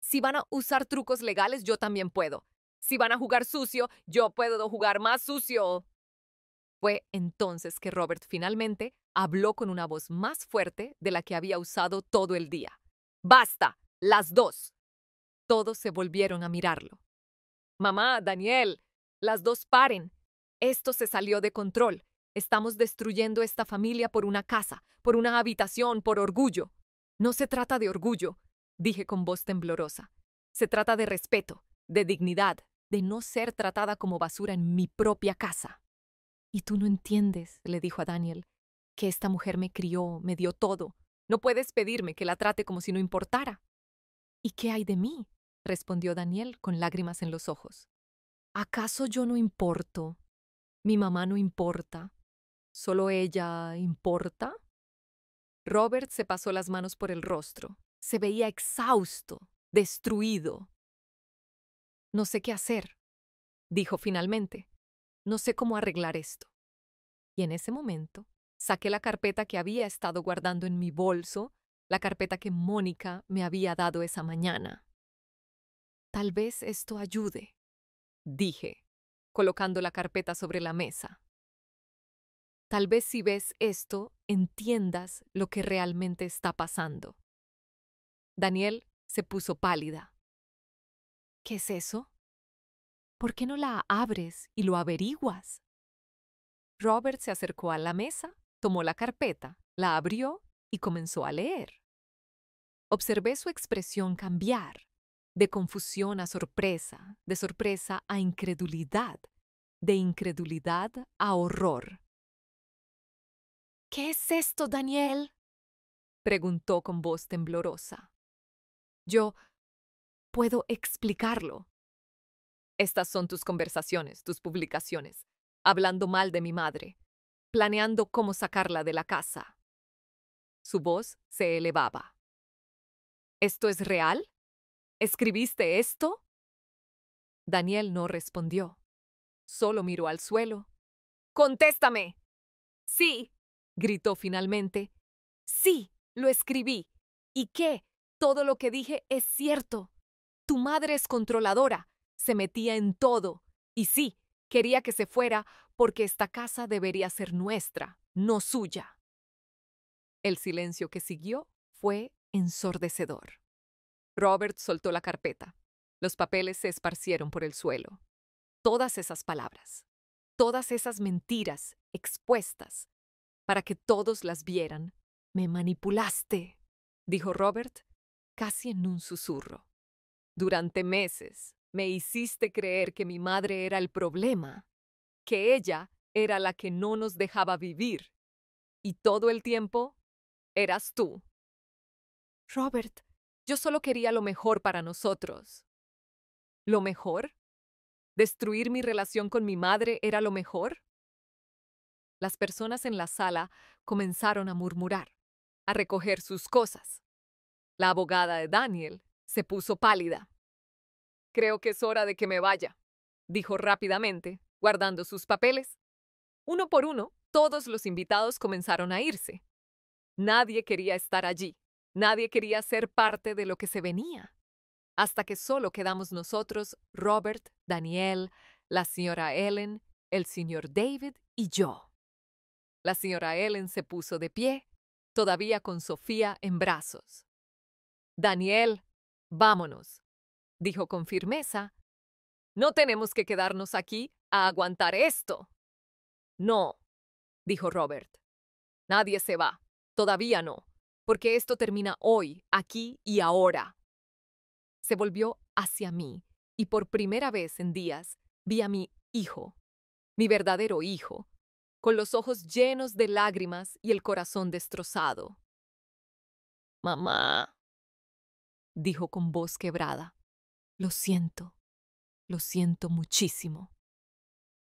Si van a usar trucos legales, yo también puedo. Si van a jugar sucio, yo puedo jugar más sucio. Fue entonces que Robert finalmente habló con una voz más fuerte de la que había usado todo el día. ¡Basta! ¡Las dos! Todos se volvieron a mirarlo. Mamá, Daniel, las dos paren. Esto se salió de control. Estamos destruyendo esta familia por una casa, por una habitación, por orgullo. No se trata de orgullo, dije con voz temblorosa. Se trata de respeto, de dignidad, de no ser tratada como basura en mi propia casa. Y tú no entiendes, le dijo a Daniel, que esta mujer me crió, me dio todo. No puedes pedirme que la trate como si no importara. ¿Y qué hay de mí? Respondió Daniel con lágrimas en los ojos. ¿Acaso yo no importo? ¿Mi mamá no importa? ¿Solo ella importa? Robert se pasó las manos por el rostro. Se veía exhausto, destruido. No sé qué hacer, dijo finalmente. No sé cómo arreglar esto. Y en ese momento saqué la carpeta que había estado guardando en mi bolso, la carpeta que Mónica me había dado esa mañana. Tal vez esto ayude, dije, colocando la carpeta sobre la mesa. Tal vez si ves esto, entiendas lo que realmente está pasando. Daniel se puso pálida. ¿Qué es eso? ¿Por qué no la abres y lo averiguas? Robert se acercó a la mesa, tomó la carpeta, la abrió y comenzó a leer. Observé su expresión cambiar, de confusión a sorpresa, de sorpresa a incredulidad, de incredulidad a horror. ¿Qué es esto, Daniel? Preguntó con voz temblorosa. Yo puedo explicarlo. Estas son tus conversaciones, tus publicaciones, hablando mal de mi madre, planeando cómo sacarla de la casa. Su voz se elevaba. ¿Esto es real? ¿Escribiste esto? Daniel no respondió. Solo miró al suelo. ¡Contéstame! Sí, gritó finalmente. Sí, lo escribí. ¿Y qué? Todo lo que dije es cierto. Tu madre es controladora, se metía en todo. Y sí, quería que se fuera porque esta casa debería ser nuestra, no suya. El silencio que siguió fue ensordecedor. Robert soltó la carpeta. Los papeles se esparcieron por el suelo. Todas esas palabras, todas esas mentiras expuestas para que todos las vieran. Me manipulaste, dijo Robert, casi en un susurro. Durante meses me hiciste creer que mi madre era el problema, que ella era la que no nos dejaba vivir. Y todo el tiempo eras tú. Robert, yo solo quería lo mejor para nosotros. ¿Lo mejor? ¿Destruir mi relación con mi madre era lo mejor? Las personas en la sala comenzaron a murmurar, a recoger sus cosas. La abogada de Daniel se puso pálida. Creo que es hora de que me vaya, dijo rápidamente, guardando sus papeles. Uno por uno, todos los invitados comenzaron a irse. Nadie quería estar allí. Nadie quería ser parte de lo que se venía. Hasta que solo quedamos nosotros, Robert, Daniel, la señora Ellen, el señor David y yo. La señora Ellen se puso de pie, todavía con Sofía en brazos. Daniel, vámonos, dijo con firmeza. No tenemos que quedarnos aquí a aguantar esto. No, dijo Robert. Nadie se va. Todavía no, porque esto termina hoy, aquí y ahora. Se volvió hacia mí y por primera vez en días vi a mi hijo, mi verdadero hijo, con los ojos llenos de lágrimas y el corazón destrozado. Mamá, dijo con voz quebrada, lo siento muchísimo.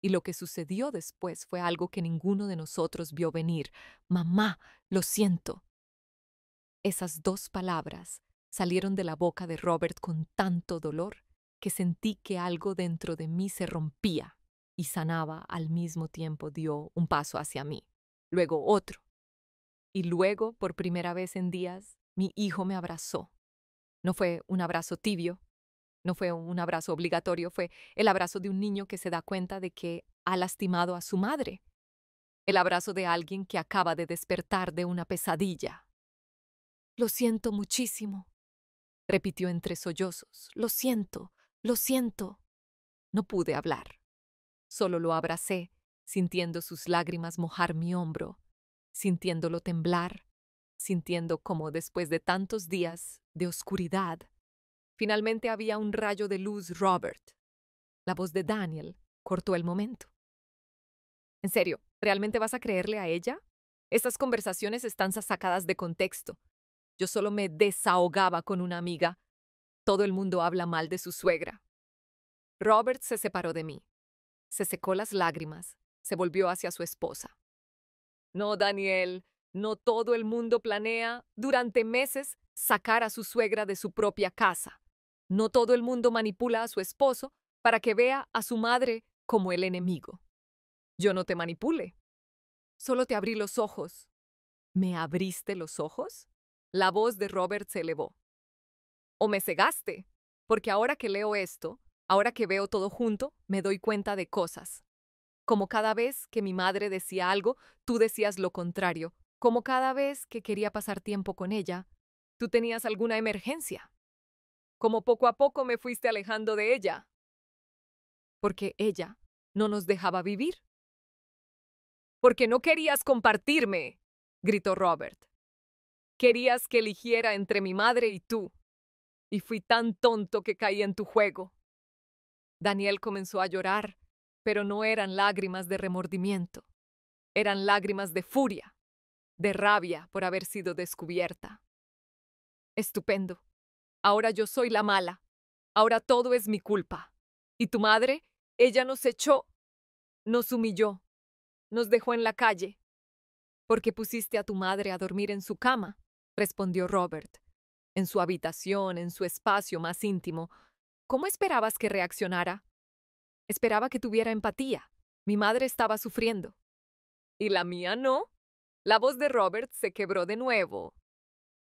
Y lo que sucedió después fue algo que ninguno de nosotros vio venir. Mamá, lo siento. Esas dos palabras salieron de la boca de Robert con tanto dolor que sentí que algo dentro de mí se rompía y sanaba al mismo tiempo dio un paso hacia mí, luego otro. Y luego, por primera vez en días, mi hijo me abrazó. No fue un abrazo tibio, no fue un abrazo obligatorio, fue el abrazo de un niño que se da cuenta de que ha lastimado a su madre. El abrazo de alguien que acaba de despertar de una pesadilla. Lo siento muchísimo, repitió entre sollozos. Lo siento, lo siento. No pude hablar. Solo lo abracé, sintiendo sus lágrimas mojar mi hombro, sintiéndolo temblar, sintiendo como después de tantos días de oscuridad, finalmente había un rayo de luz. Robert. La voz de Daniel cortó el momento. En serio, ¿realmente vas a creerle a ella? Estas conversaciones están sacadas de contexto. Yo solo me desahogaba con una amiga. Todo el mundo habla mal de su suegra. Robert se separó de mí. Se secó las lágrimas. Se volvió hacia su esposa. No, Daniel, no todo el mundo planea durante meses sacar a su suegra de su propia casa. No todo el mundo manipula a su esposo para que vea a su madre como el enemigo. Yo no te manipulé. Solo te abrí los ojos. ¿Me abriste los ojos? La voz de Robert se elevó. ¿O me cegaste? Porque ahora que leo esto, ahora que veo todo junto, me doy cuenta de cosas. Como cada vez que mi madre decía algo, tú decías lo contrario. Como cada vez que quería pasar tiempo con ella, tú tenías alguna emergencia. Como poco a poco me fuiste alejando de ella. Porque ella no nos dejaba vivir. Porque no querías compartirme, gritó Robert. Querías que eligiera entre mi madre y tú. Y fui tan tonto que caí en tu juego. Daniel comenzó a llorar, pero no eran lágrimas de remordimiento. Eran lágrimas de furia, de rabia por haber sido descubierta. Estupendo. Ahora yo soy la mala. Ahora todo es mi culpa. ¿Y tu madre? Ella nos echó, nos humilló, nos dejó en la calle. Porque pusiste a tu madre a dormir en su cama, respondió Robert. En su habitación, en su espacio más íntimo. ¿Cómo esperabas que reaccionara? Esperaba que tuviera empatía. Mi madre estaba sufriendo. ¿Y la mía no? La voz de Robert se quebró de nuevo.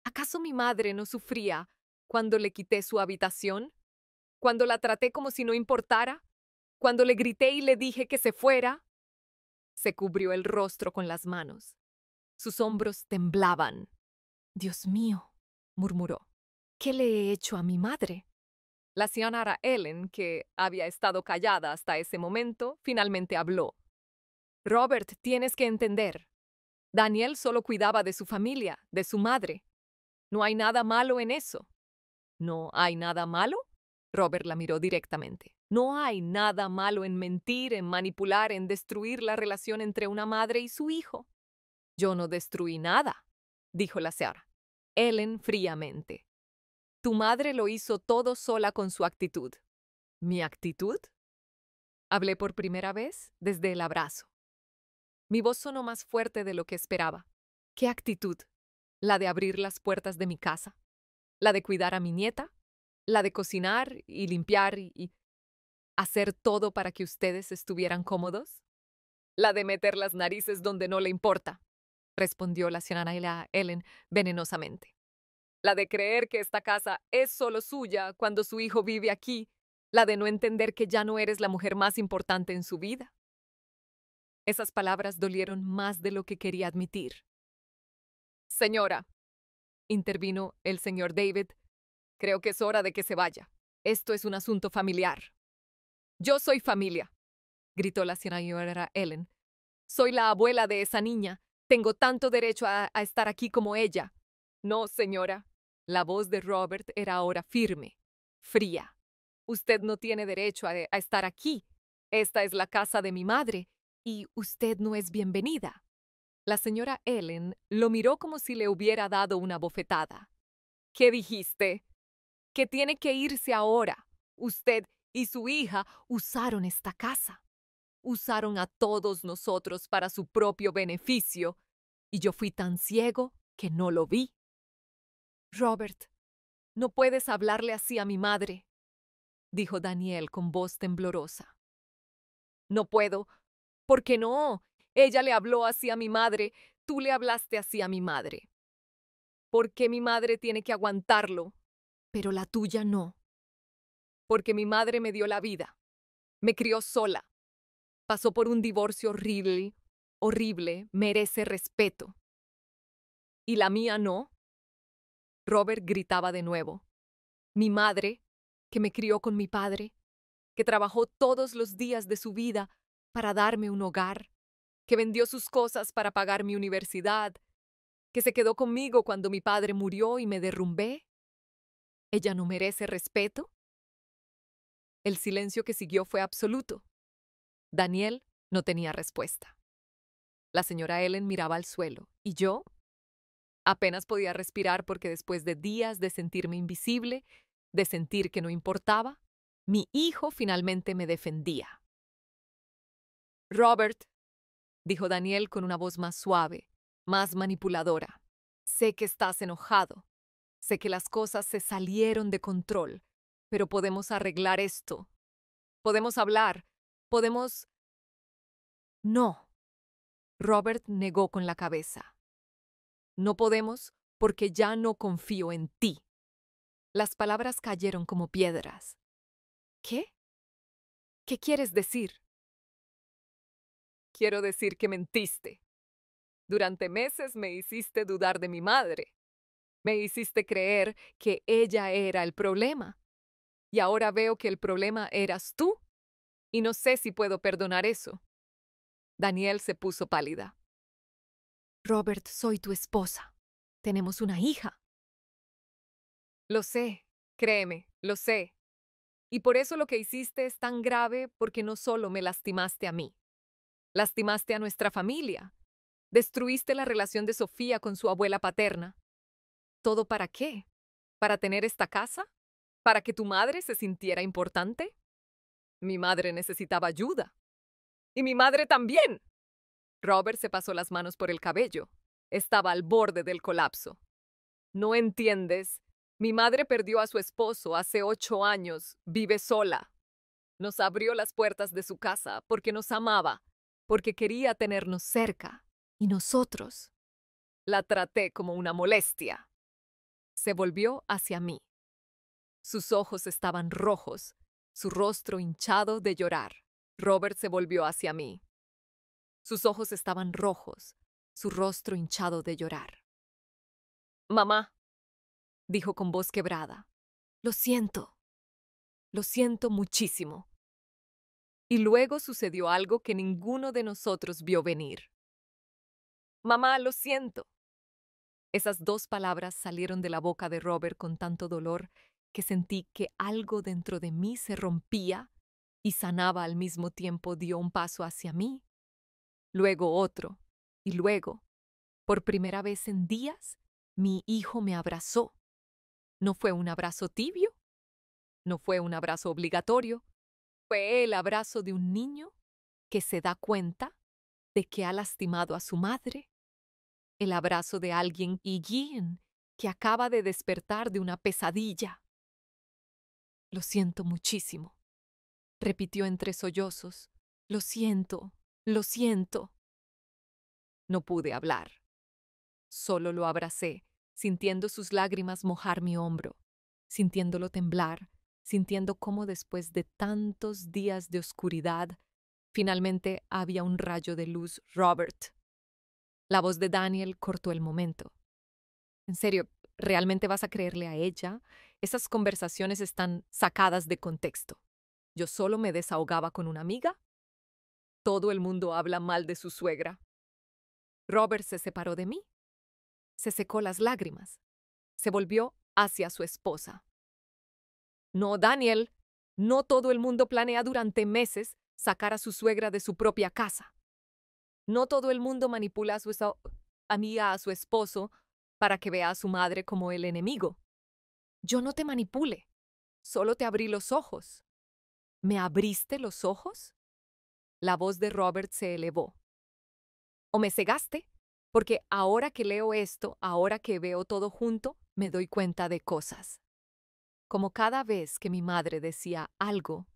¿Acaso mi madre no sufría cuando le quité su habitación? ¿Cuando la traté como si no importara? ¿Cuando le grité y le dije que se fuera? Se cubrió el rostro con las manos. Sus hombros temblaban. Dios mío, murmuró. ¿Qué le he hecho a mi madre? La señora Ellen, que había estado callada hasta ese momento, finalmente habló. Robert, tienes que entender. Daniel solo cuidaba de su familia, de su madre. No hay nada malo en eso. ¿No hay nada malo? Robert la miró directamente. No hay nada malo en mentir, en manipular, en destruir la relación entre una madre y su hijo. Yo no destruí nada, dijo la señora Ellen fríamente. Tu madre lo hizo todo sola con su actitud. ¿Mi actitud? Hablé por primera vez desde el abrazo. Mi voz sonó más fuerte de lo que esperaba. ¿Qué actitud? ¿La de abrir las puertas de mi casa? ¿La de cuidar a mi nieta? ¿La de cocinar y limpiar y hacer todo para que ustedes estuvieran cómodos? ¿La de meter las narices donde no le importa? Respondió la señora Ellen venenosamente. ¿La de creer que esta casa es solo suya cuando su hijo vive aquí? ¿La de no entender que ya no eres la mujer más importante en su vida? Esas palabras dolieron más de lo que quería admitir. Señora, intervino el señor David, creo que es hora de que se vaya. Esto es un asunto familiar. Yo soy familia, gritó la señora Ellen. Soy la abuela de esa niña. Tengo tanto derecho a estar aquí como ella. No, señora. La voz de Robert era ahora firme, fría. Usted no tiene derecho a estar aquí. Esta es la casa de mi madre y usted no es bienvenida. La señora Ellen lo miró como si le hubiera dado una bofetada. ¿Qué dijiste? Que tiene que irse ahora. Usted y su hija usaron esta casa. Usaron a todos nosotros para su propio beneficio, y yo fui tan ciego que no lo vi. Robert, no puedes hablarle así a mi madre, dijo Daniel con voz temblorosa. No puedo. ¿Por qué no? Ella le habló así a mi madre, tú le hablaste así a mi madre. ¿Por qué mi madre tiene que aguantarlo, pero la tuya no? Porque mi madre me dio la vida, me crió sola, pasó por un divorcio horrible, horrible, merece respeto. ¿Y la mía no? Robert gritaba de nuevo. Mi madre, que me crió con mi padre, que trabajó todos los días de su vida para darme un hogar, que vendió sus cosas para pagar mi universidad, que se quedó conmigo cuando mi padre murió y me derrumbé. ¿Ella no merece respeto? El silencio que siguió fue absoluto. Daniel no tenía respuesta. La señora Ellen miraba al suelo, y yo apenas podía respirar porque después de días de sentirme invisible, de sentir que no importaba, mi hijo finalmente me defendía. Robert, dijo Daniel con una voz más suave, más manipuladora, sé que estás enojado, sé que las cosas se salieron de control, pero podemos arreglar esto. Podemos hablar, podemos... No. Robert negó con la cabeza. No podemos porque ya no confío en ti. Las palabras cayeron como piedras. ¿Qué? ¿Qué quieres decir? Quiero decir que mentiste. Durante meses me hiciste dudar de mi madre. Me hiciste creer que ella era el problema. Y ahora veo que el problema eras tú. Y no sé si puedo perdonar eso. Daniel se puso pálida. Robert, soy tu esposa. Tenemos una hija. Lo sé, créeme, lo sé. Y por eso lo que hiciste es tan grave porque no solo me lastimaste a mí, lastimaste a nuestra familia, destruiste la relación de Sofía con su abuela paterna. ¿Todo para qué? ¿Para tener esta casa? ¿Para que tu madre se sintiera importante? Mi madre necesitaba ayuda. Y mi madre también. Robert se pasó las manos por el cabello. Estaba al borde del colapso. ¿No entiendes? Mi madre perdió a su esposo hace 8 años. Vive sola. Nos abrió las puertas de su casa porque nos amaba, porque quería tenernos cerca. Y nosotros la traté como una molestia. Se volvió hacia mí. Sus ojos estaban rojos, su rostro hinchado de llorar. Robert se volvió hacia mí. Sus ojos estaban rojos, su rostro hinchado de llorar. Mamá, dijo con voz quebrada, lo siento muchísimo. Y luego sucedió algo que ninguno de nosotros vio venir. Mamá, lo siento. Esas 2 palabras salieron de la boca de Robert con tanto dolor que sentí que algo dentro de mí se rompía y sanaba al mismo tiempo. Dio un paso hacia mí, luego otro, y luego, por primera vez en días, mi hijo me abrazó. No fue un abrazo tibio, no fue un abrazo obligatorio, fue el abrazo de un niño que se da cuenta de que ha lastimado a su madre, el abrazo de alguien que acaba de despertar de una pesadilla. Lo siento muchísimo, repitió entre sollozos. Lo siento, lo siento. No pude hablar. Solo lo abracé, sintiendo sus lágrimas mojar mi hombro, sintiéndolo temblar, sintiendo cómo después de tantos días de oscuridad, finalmente había un rayo de luz. Robert. La voz de Daniel cortó el momento. En serio, ¿realmente vas a creerle a ella? Esas conversaciones están sacadas de contexto. Yo solo me desahogaba con una amiga. Todo el mundo habla mal de su suegra. Robert se separó de mí. Se secó las lágrimas. Se volvió hacia su esposa. No, Daniel, no todo el mundo planea durante meses sacar a su suegra de su propia casa. No todo el mundo manipula a su amiga, a su esposo, para que vea a su madre como el enemigo. Yo no te manipule, solo te abrí los ojos. ¿Me abriste los ojos? La voz de Robert se elevó. ¿O me cegaste? Porque ahora que leo esto, ahora que veo todo junto, me doy cuenta de cosas. Como cada vez que mi madre decía algo,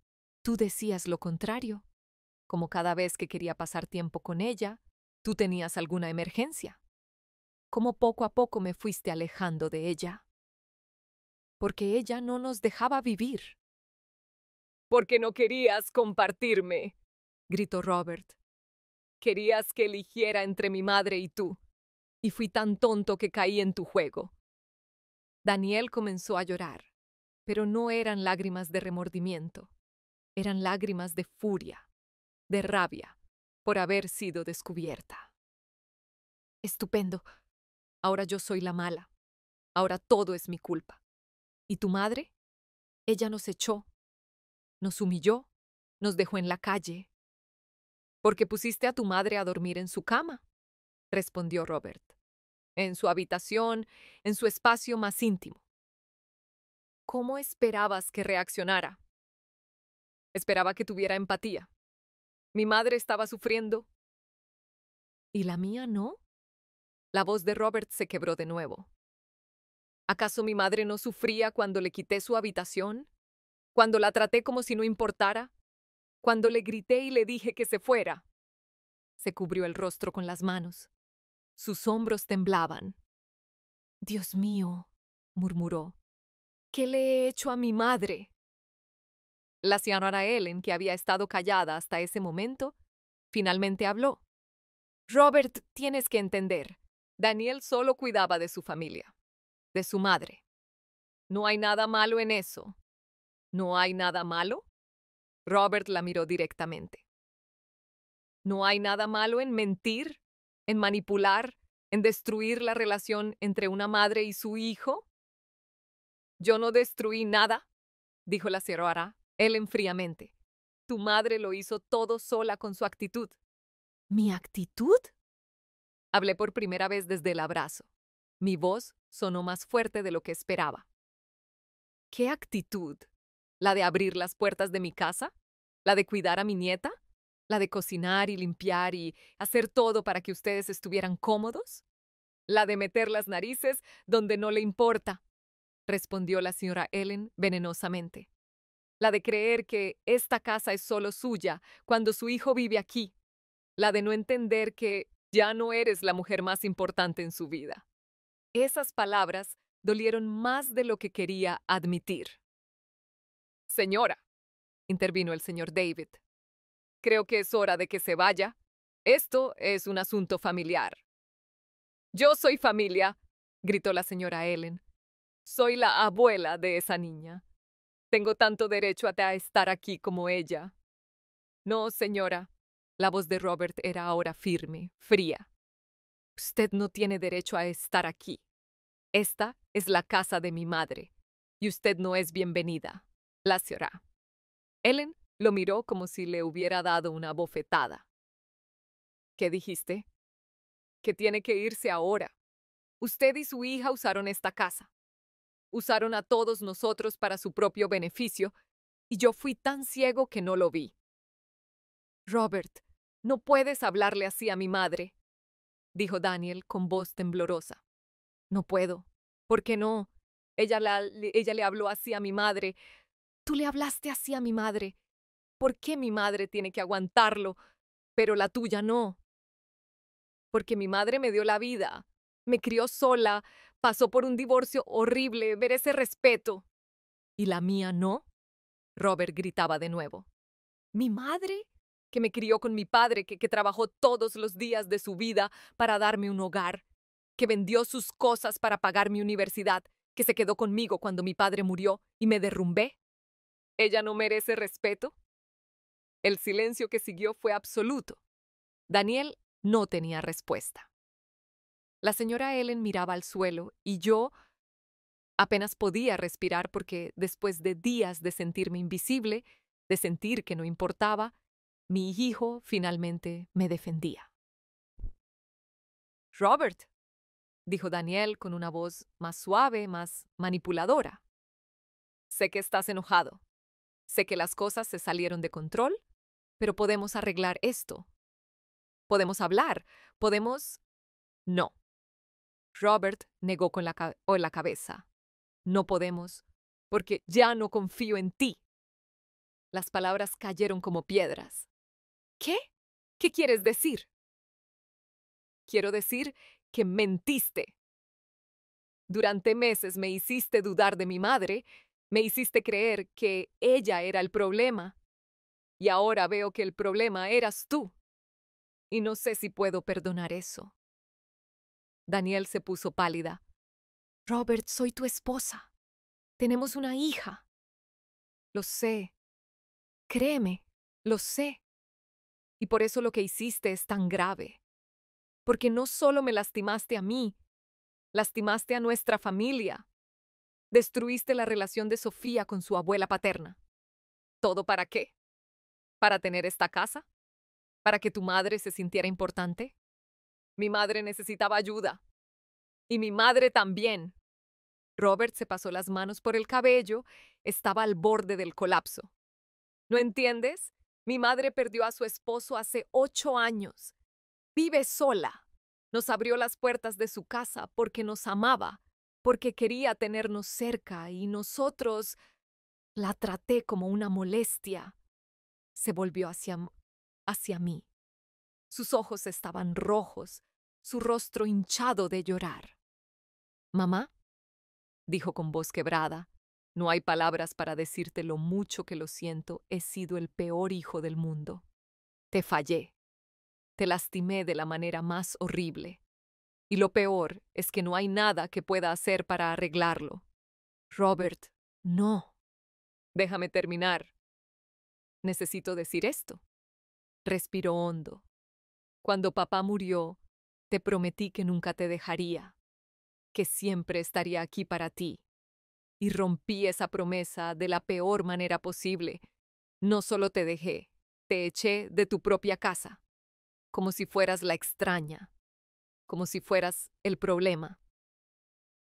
tú decías lo contrario. Como cada vez que quería pasar tiempo con ella, tú tenías alguna emergencia. Como poco a poco me fuiste alejando de ella. Porque ella no nos dejaba vivir. Porque no querías compartirme, gritó Robert. Querías que eligiera entre mi madre y tú. Y fui tan tonto que caí en tu juego. Daniel comenzó a llorar, pero no eran lágrimas de remordimiento. Eran lágrimas de furia, de rabia, por haber sido descubierta. Estupendo. Ahora yo soy la mala. Ahora todo es mi culpa. ¿Y tu madre? Ella nos echó, nos humilló, nos dejó en la calle. Porque pusiste a tu madre a dormir en su cama, respondió Robert, en su habitación, en su espacio más íntimo. ¿Cómo esperabas que reaccionara? Esperaba que tuviera empatía. Mi madre estaba sufriendo. ¿Y la mía no? La voz de Robert se quebró de nuevo. ¿Acaso mi madre no sufría cuando le quité su habitación? ¿Cuando la traté como si no importara? ¿Cuando le grité y le dije que se fuera? Se cubrió el rostro con las manos. Sus hombros temblaban. Dios mío, murmuró. ¿Qué le he hecho a mi madre? La señora Ellen, que había estado callada hasta ese momento, finalmente habló. Robert, tienes que entender. Daniel solo cuidaba de su familia, de su madre. No hay nada malo en eso. ¿No hay nada malo? Robert la miró directamente. ¿No hay nada malo en mentir, en manipular, en destruir la relación entre una madre y su hijo? Yo no destruí nada, dijo la señora Ellen fríamente. Tu madre lo hizo todo sola con su actitud. ¿Mi actitud? Hablé por primera vez desde el abrazo. Mi voz sonó más fuerte de lo que esperaba. ¿Qué actitud? ¿La de abrir las puertas de mi casa? ¿La de cuidar a mi nieta? ¿La de cocinar y limpiar y hacer todo para que ustedes estuvieran cómodos? ¿La de meter las narices donde no le importa? Respondió la señora Ellen venenosamente. La de creer que esta casa es solo suya cuando su hijo vive aquí. La de no entender que ya no eres la mujer más importante en su vida. Esas palabras dolieron más de lo que quería admitir. Señora, intervino el señor David, creo que es hora de que se vaya. Esto es un asunto familiar. Yo soy familia, gritó la señora Ellen. Soy la abuela de esa niña. Tengo tanto derecho a estar aquí como ella. No, señora. La voz de Robert era ahora firme, fría. Usted no tiene derecho a estar aquí. Esta es la casa de mi madre, y usted no es bienvenida. La señora Ellen lo miró como si le hubiera dado una bofetada. ¿Qué dijiste? Que tiene que irse ahora. Usted y su hija usaron esta casa. Usaron a todos nosotros para su propio beneficio, y yo fui tan ciego que no lo vi. Robert, no puedes hablarle así a mi madre, dijo Daniel con voz temblorosa. No puedo. ¿Por qué no? Ella le habló así a mi madre. Tú le hablaste así a mi madre. ¿Por qué mi madre tiene que aguantarlo, pero la tuya no? Porque mi madre me dio la vida, me crió sola, pasó por un divorcio horrible, merece respeto. ¿Y la mía no? Robert gritaba de nuevo. ¿Mi madre? Que me crió con mi padre, que trabajó todos los días de su vida para darme un hogar, que vendió sus cosas para pagar mi universidad, que se quedó conmigo cuando mi padre murió y me derrumbé. ¿Ella no merece respeto? El silencio que siguió fue absoluto. Daniel no tenía respuesta. La señora Ellen miraba al suelo y yo apenas podía respirar porque después de días de sentirme invisible, de sentir que no importaba, mi hijo finalmente me defendía. Robert, dijo Daniel con una voz más suave, más manipuladora. Sé que estás enojado. Sé que las cosas se salieron de control, pero podemos arreglar esto. Podemos hablar. Podemos... No. Robert negó con la cabeza. No podemos, porque ya no confío en ti. Las palabras cayeron como piedras. ¿Qué? ¿Qué quieres decir? Quiero decir que mentiste. Durante meses me hiciste dudar de mi madre, me hiciste creer que ella era el problema. Y ahora veo que el problema eras tú. Y no sé si puedo perdonar eso. Daniel se puso pálida. Robert, soy tu esposa. Tenemos una hija. Lo sé. Créeme, lo sé. Y por eso lo que hiciste es tan grave. Porque no solo me lastimaste a mí, lastimaste a nuestra familia. Destruiste la relación de Sofía con su abuela paterna. ¿Todo para qué? ¿Para tener esta casa? ¿Para que tu madre se sintiera importante? Mi madre necesitaba ayuda. Y mi madre también. Robert se pasó las manos por el cabello, estaba al borde del colapso. ¿No entiendes? Mi madre perdió a su esposo hace 8 años. Vive sola. Nos abrió las puertas de su casa porque nos amaba, porque quería tenernos cerca y nosotros la traté como una molestia. Se volvió hacia mí. Sus ojos estaban rojos, su rostro hinchado de llorar. Mamá, dijo con voz quebrada, no hay palabras para decirte lo mucho que lo siento. He sido el peor hijo del mundo. Te fallé. Te lastimé de la manera más horrible. Y lo peor es que no hay nada que pueda hacer para arreglarlo. Robert, no. Déjame terminar. Necesito decir esto. Respiró hondo. Cuando papá murió, te prometí que nunca te dejaría, que siempre estaría aquí para ti. Y rompí esa promesa de la peor manera posible. No solo te dejé, te eché de tu propia casa, como si fueras la extraña, como si fueras el problema.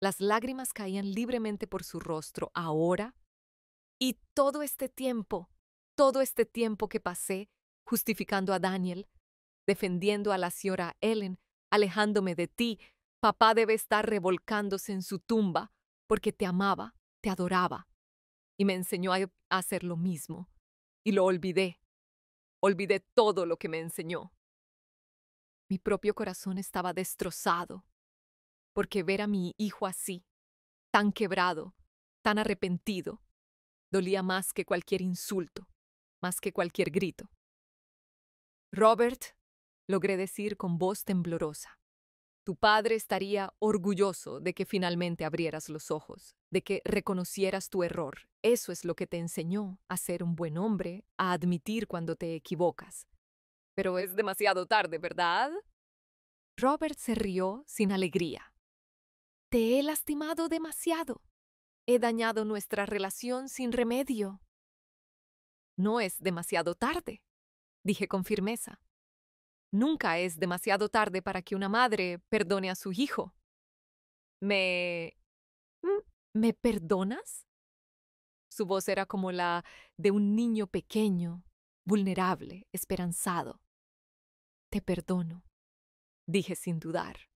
Las lágrimas caían libremente por su rostro ahora, y todo este tiempo que pasé justificando a Daniel, defendiendo a la señora Ellen, alejándome de ti, papá debe estar revolcándose en su tumba porque te amaba, te adoraba, y me enseñó a hacer lo mismo. Y lo olvidé. Olvidé todo lo que me enseñó. Mi propio corazón estaba destrozado, porque ver a mi hijo así, tan quebrado, tan arrepentido, dolía más que cualquier insulto, más que cualquier grito. Robert, logré decir con voz temblorosa, tu padre estaría orgulloso de que finalmente abrieras los ojos, de que reconocieras tu error. Eso es lo que te enseñó a ser un buen hombre, a admitir cuando te equivocas. Pero es demasiado tarde, ¿verdad? Robert se rió sin alegría. Te he lastimado demasiado. He dañado nuestra relación sin remedio. No es demasiado tarde, dije con firmeza. Nunca es demasiado tarde para que una madre perdone a su hijo. ¿Me perdonas? Su voz era como la de un niño pequeño, vulnerable, esperanzado. Te perdono, dije sin dudar.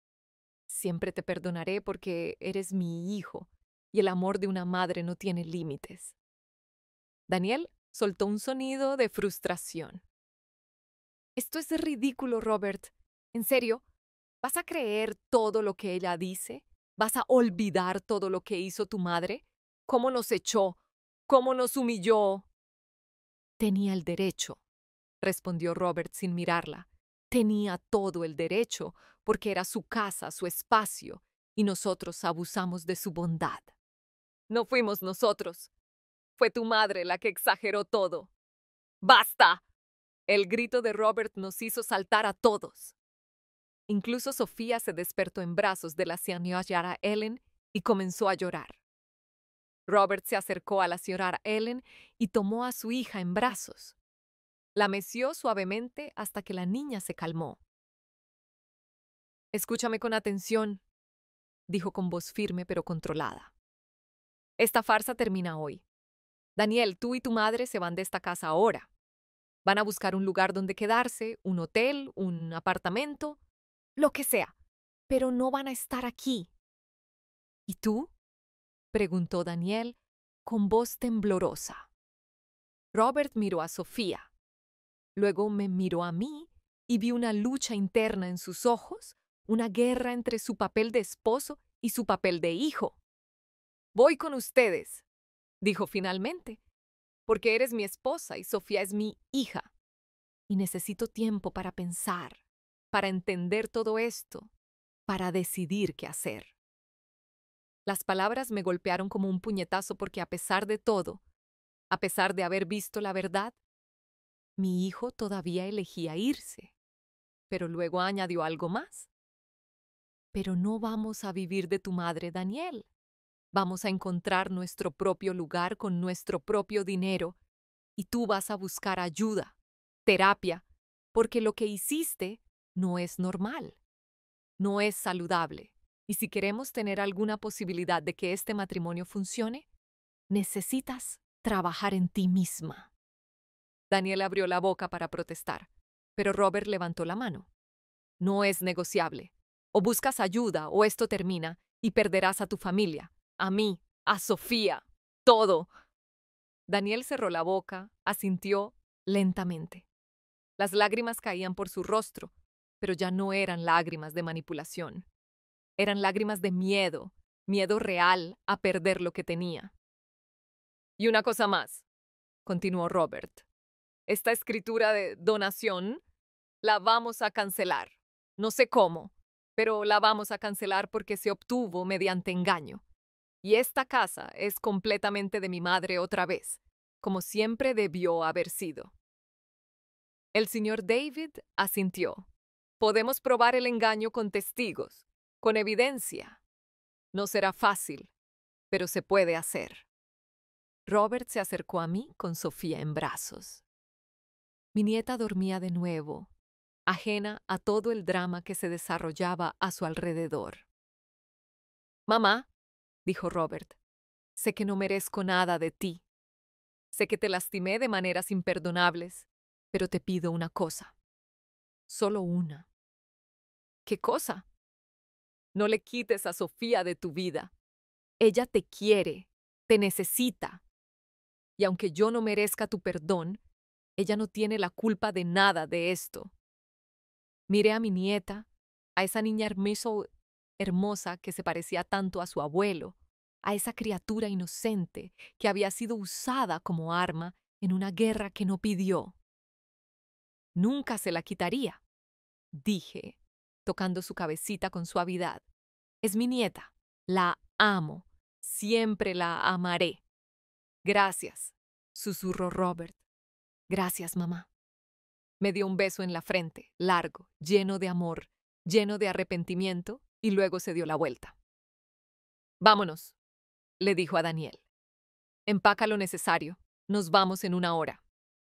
Siempre te perdonaré porque eres mi hijo y el amor de una madre no tiene límites. Daniel soltó un sonido de frustración. Esto es ridículo, Robert. En serio, ¿vas a creer todo lo que ella dice? ¿Vas a olvidar todo lo que hizo tu madre? ¿Cómo nos echó? ¿Cómo nos humilló? Tenía el derecho, respondió Robert sin mirarla. Tenía todo el derecho, porque era su casa, su espacio, y nosotros abusamos de su bondad. No fuimos nosotros. Fue tu madre la que exageró todo. ¡Basta! El grito de Robert nos hizo saltar a todos. Incluso Sofía se despertó en brazos de la señora Ellen y comenzó a llorar. Robert se acercó a la señora Ellen y tomó a su hija en brazos. La meció suavemente hasta que la niña se calmó. Escúchame con atención, dijo con voz firme pero controlada. Esta farsa termina hoy. Daniel, tú y tu madre se van de esta casa ahora. Van a buscar un lugar donde quedarse, un hotel, un apartamento, lo que sea, pero no van a estar aquí. ¿Y tú? Preguntó Daniel con voz temblorosa. Robert miró a Sofía. Luego me miró a mí y vi una lucha interna en sus ojos, una guerra entre su papel de esposo y su papel de hijo. Voy con ustedes, dijo finalmente, porque eres mi esposa y Sofía es mi hija. Y necesito tiempo para pensar, para entender todo esto, para decidir qué hacer. Las palabras me golpearon como un puñetazo porque a pesar de todo, a pesar de haber visto la verdad, mi hijo todavía elegía irse. Pero luego añadió algo más. Pero no vamos a vivir de tu madre, Daniel. Vamos a encontrar nuestro propio lugar con nuestro propio dinero y tú vas a buscar ayuda, terapia, porque lo que hiciste no es normal, no es saludable. Y si queremos tener alguna posibilidad de que este matrimonio funcione, necesitas trabajar en ti misma. Daniel abrió la boca para protestar, pero Robert levantó la mano. No es negociable. O buscas ayuda o esto termina y perderás a tu familia, a mí, a Sofía, todo. Daniel cerró la boca, asintió lentamente. Las lágrimas caían por su rostro, pero ya no eran lágrimas de manipulación. Eran lágrimas de miedo, miedo real a perder lo que tenía. Y una cosa más, continuó Robert. Esta escritura de donación la vamos a cancelar. No sé cómo, pero la vamos a cancelar porque se obtuvo mediante engaño. Y esta casa es completamente de mi madre otra vez, como siempre debió haber sido. El señor David asintió. Podemos probar el engaño con testigos, con evidencia. No será fácil, pero se puede hacer. Robert se acercó a mí con Sofía en brazos. Mi nieta dormía de nuevo, ajena a todo el drama que se desarrollaba a su alrededor. Mamá, dijo Robert, sé que no merezco nada de ti. Sé que te lastimé de maneras imperdonables, pero te pido una cosa. Solo una. ¿Qué cosa? No le quites a Sofía de tu vida. Ella te quiere, te necesita. Y aunque yo no merezca tu perdón, ella no tiene la culpa de nada de esto. Miré a mi nieta, a esa niña hermosa que se parecía tanto a su abuelo, a esa criatura inocente que había sido usada como arma en una guerra que no pidió. Nunca se la quitaría, dije, tocando su cabecita con suavidad. Es mi nieta, la amo, siempre la amaré. Gracias, susurró Robert. Gracias, mamá. Me dio un beso en la frente, largo, lleno de amor, lleno de arrepentimiento, y luego se dio la vuelta. Vámonos, le dijo a Daniel. Empaca lo necesario. Nos vamos en 1 hora.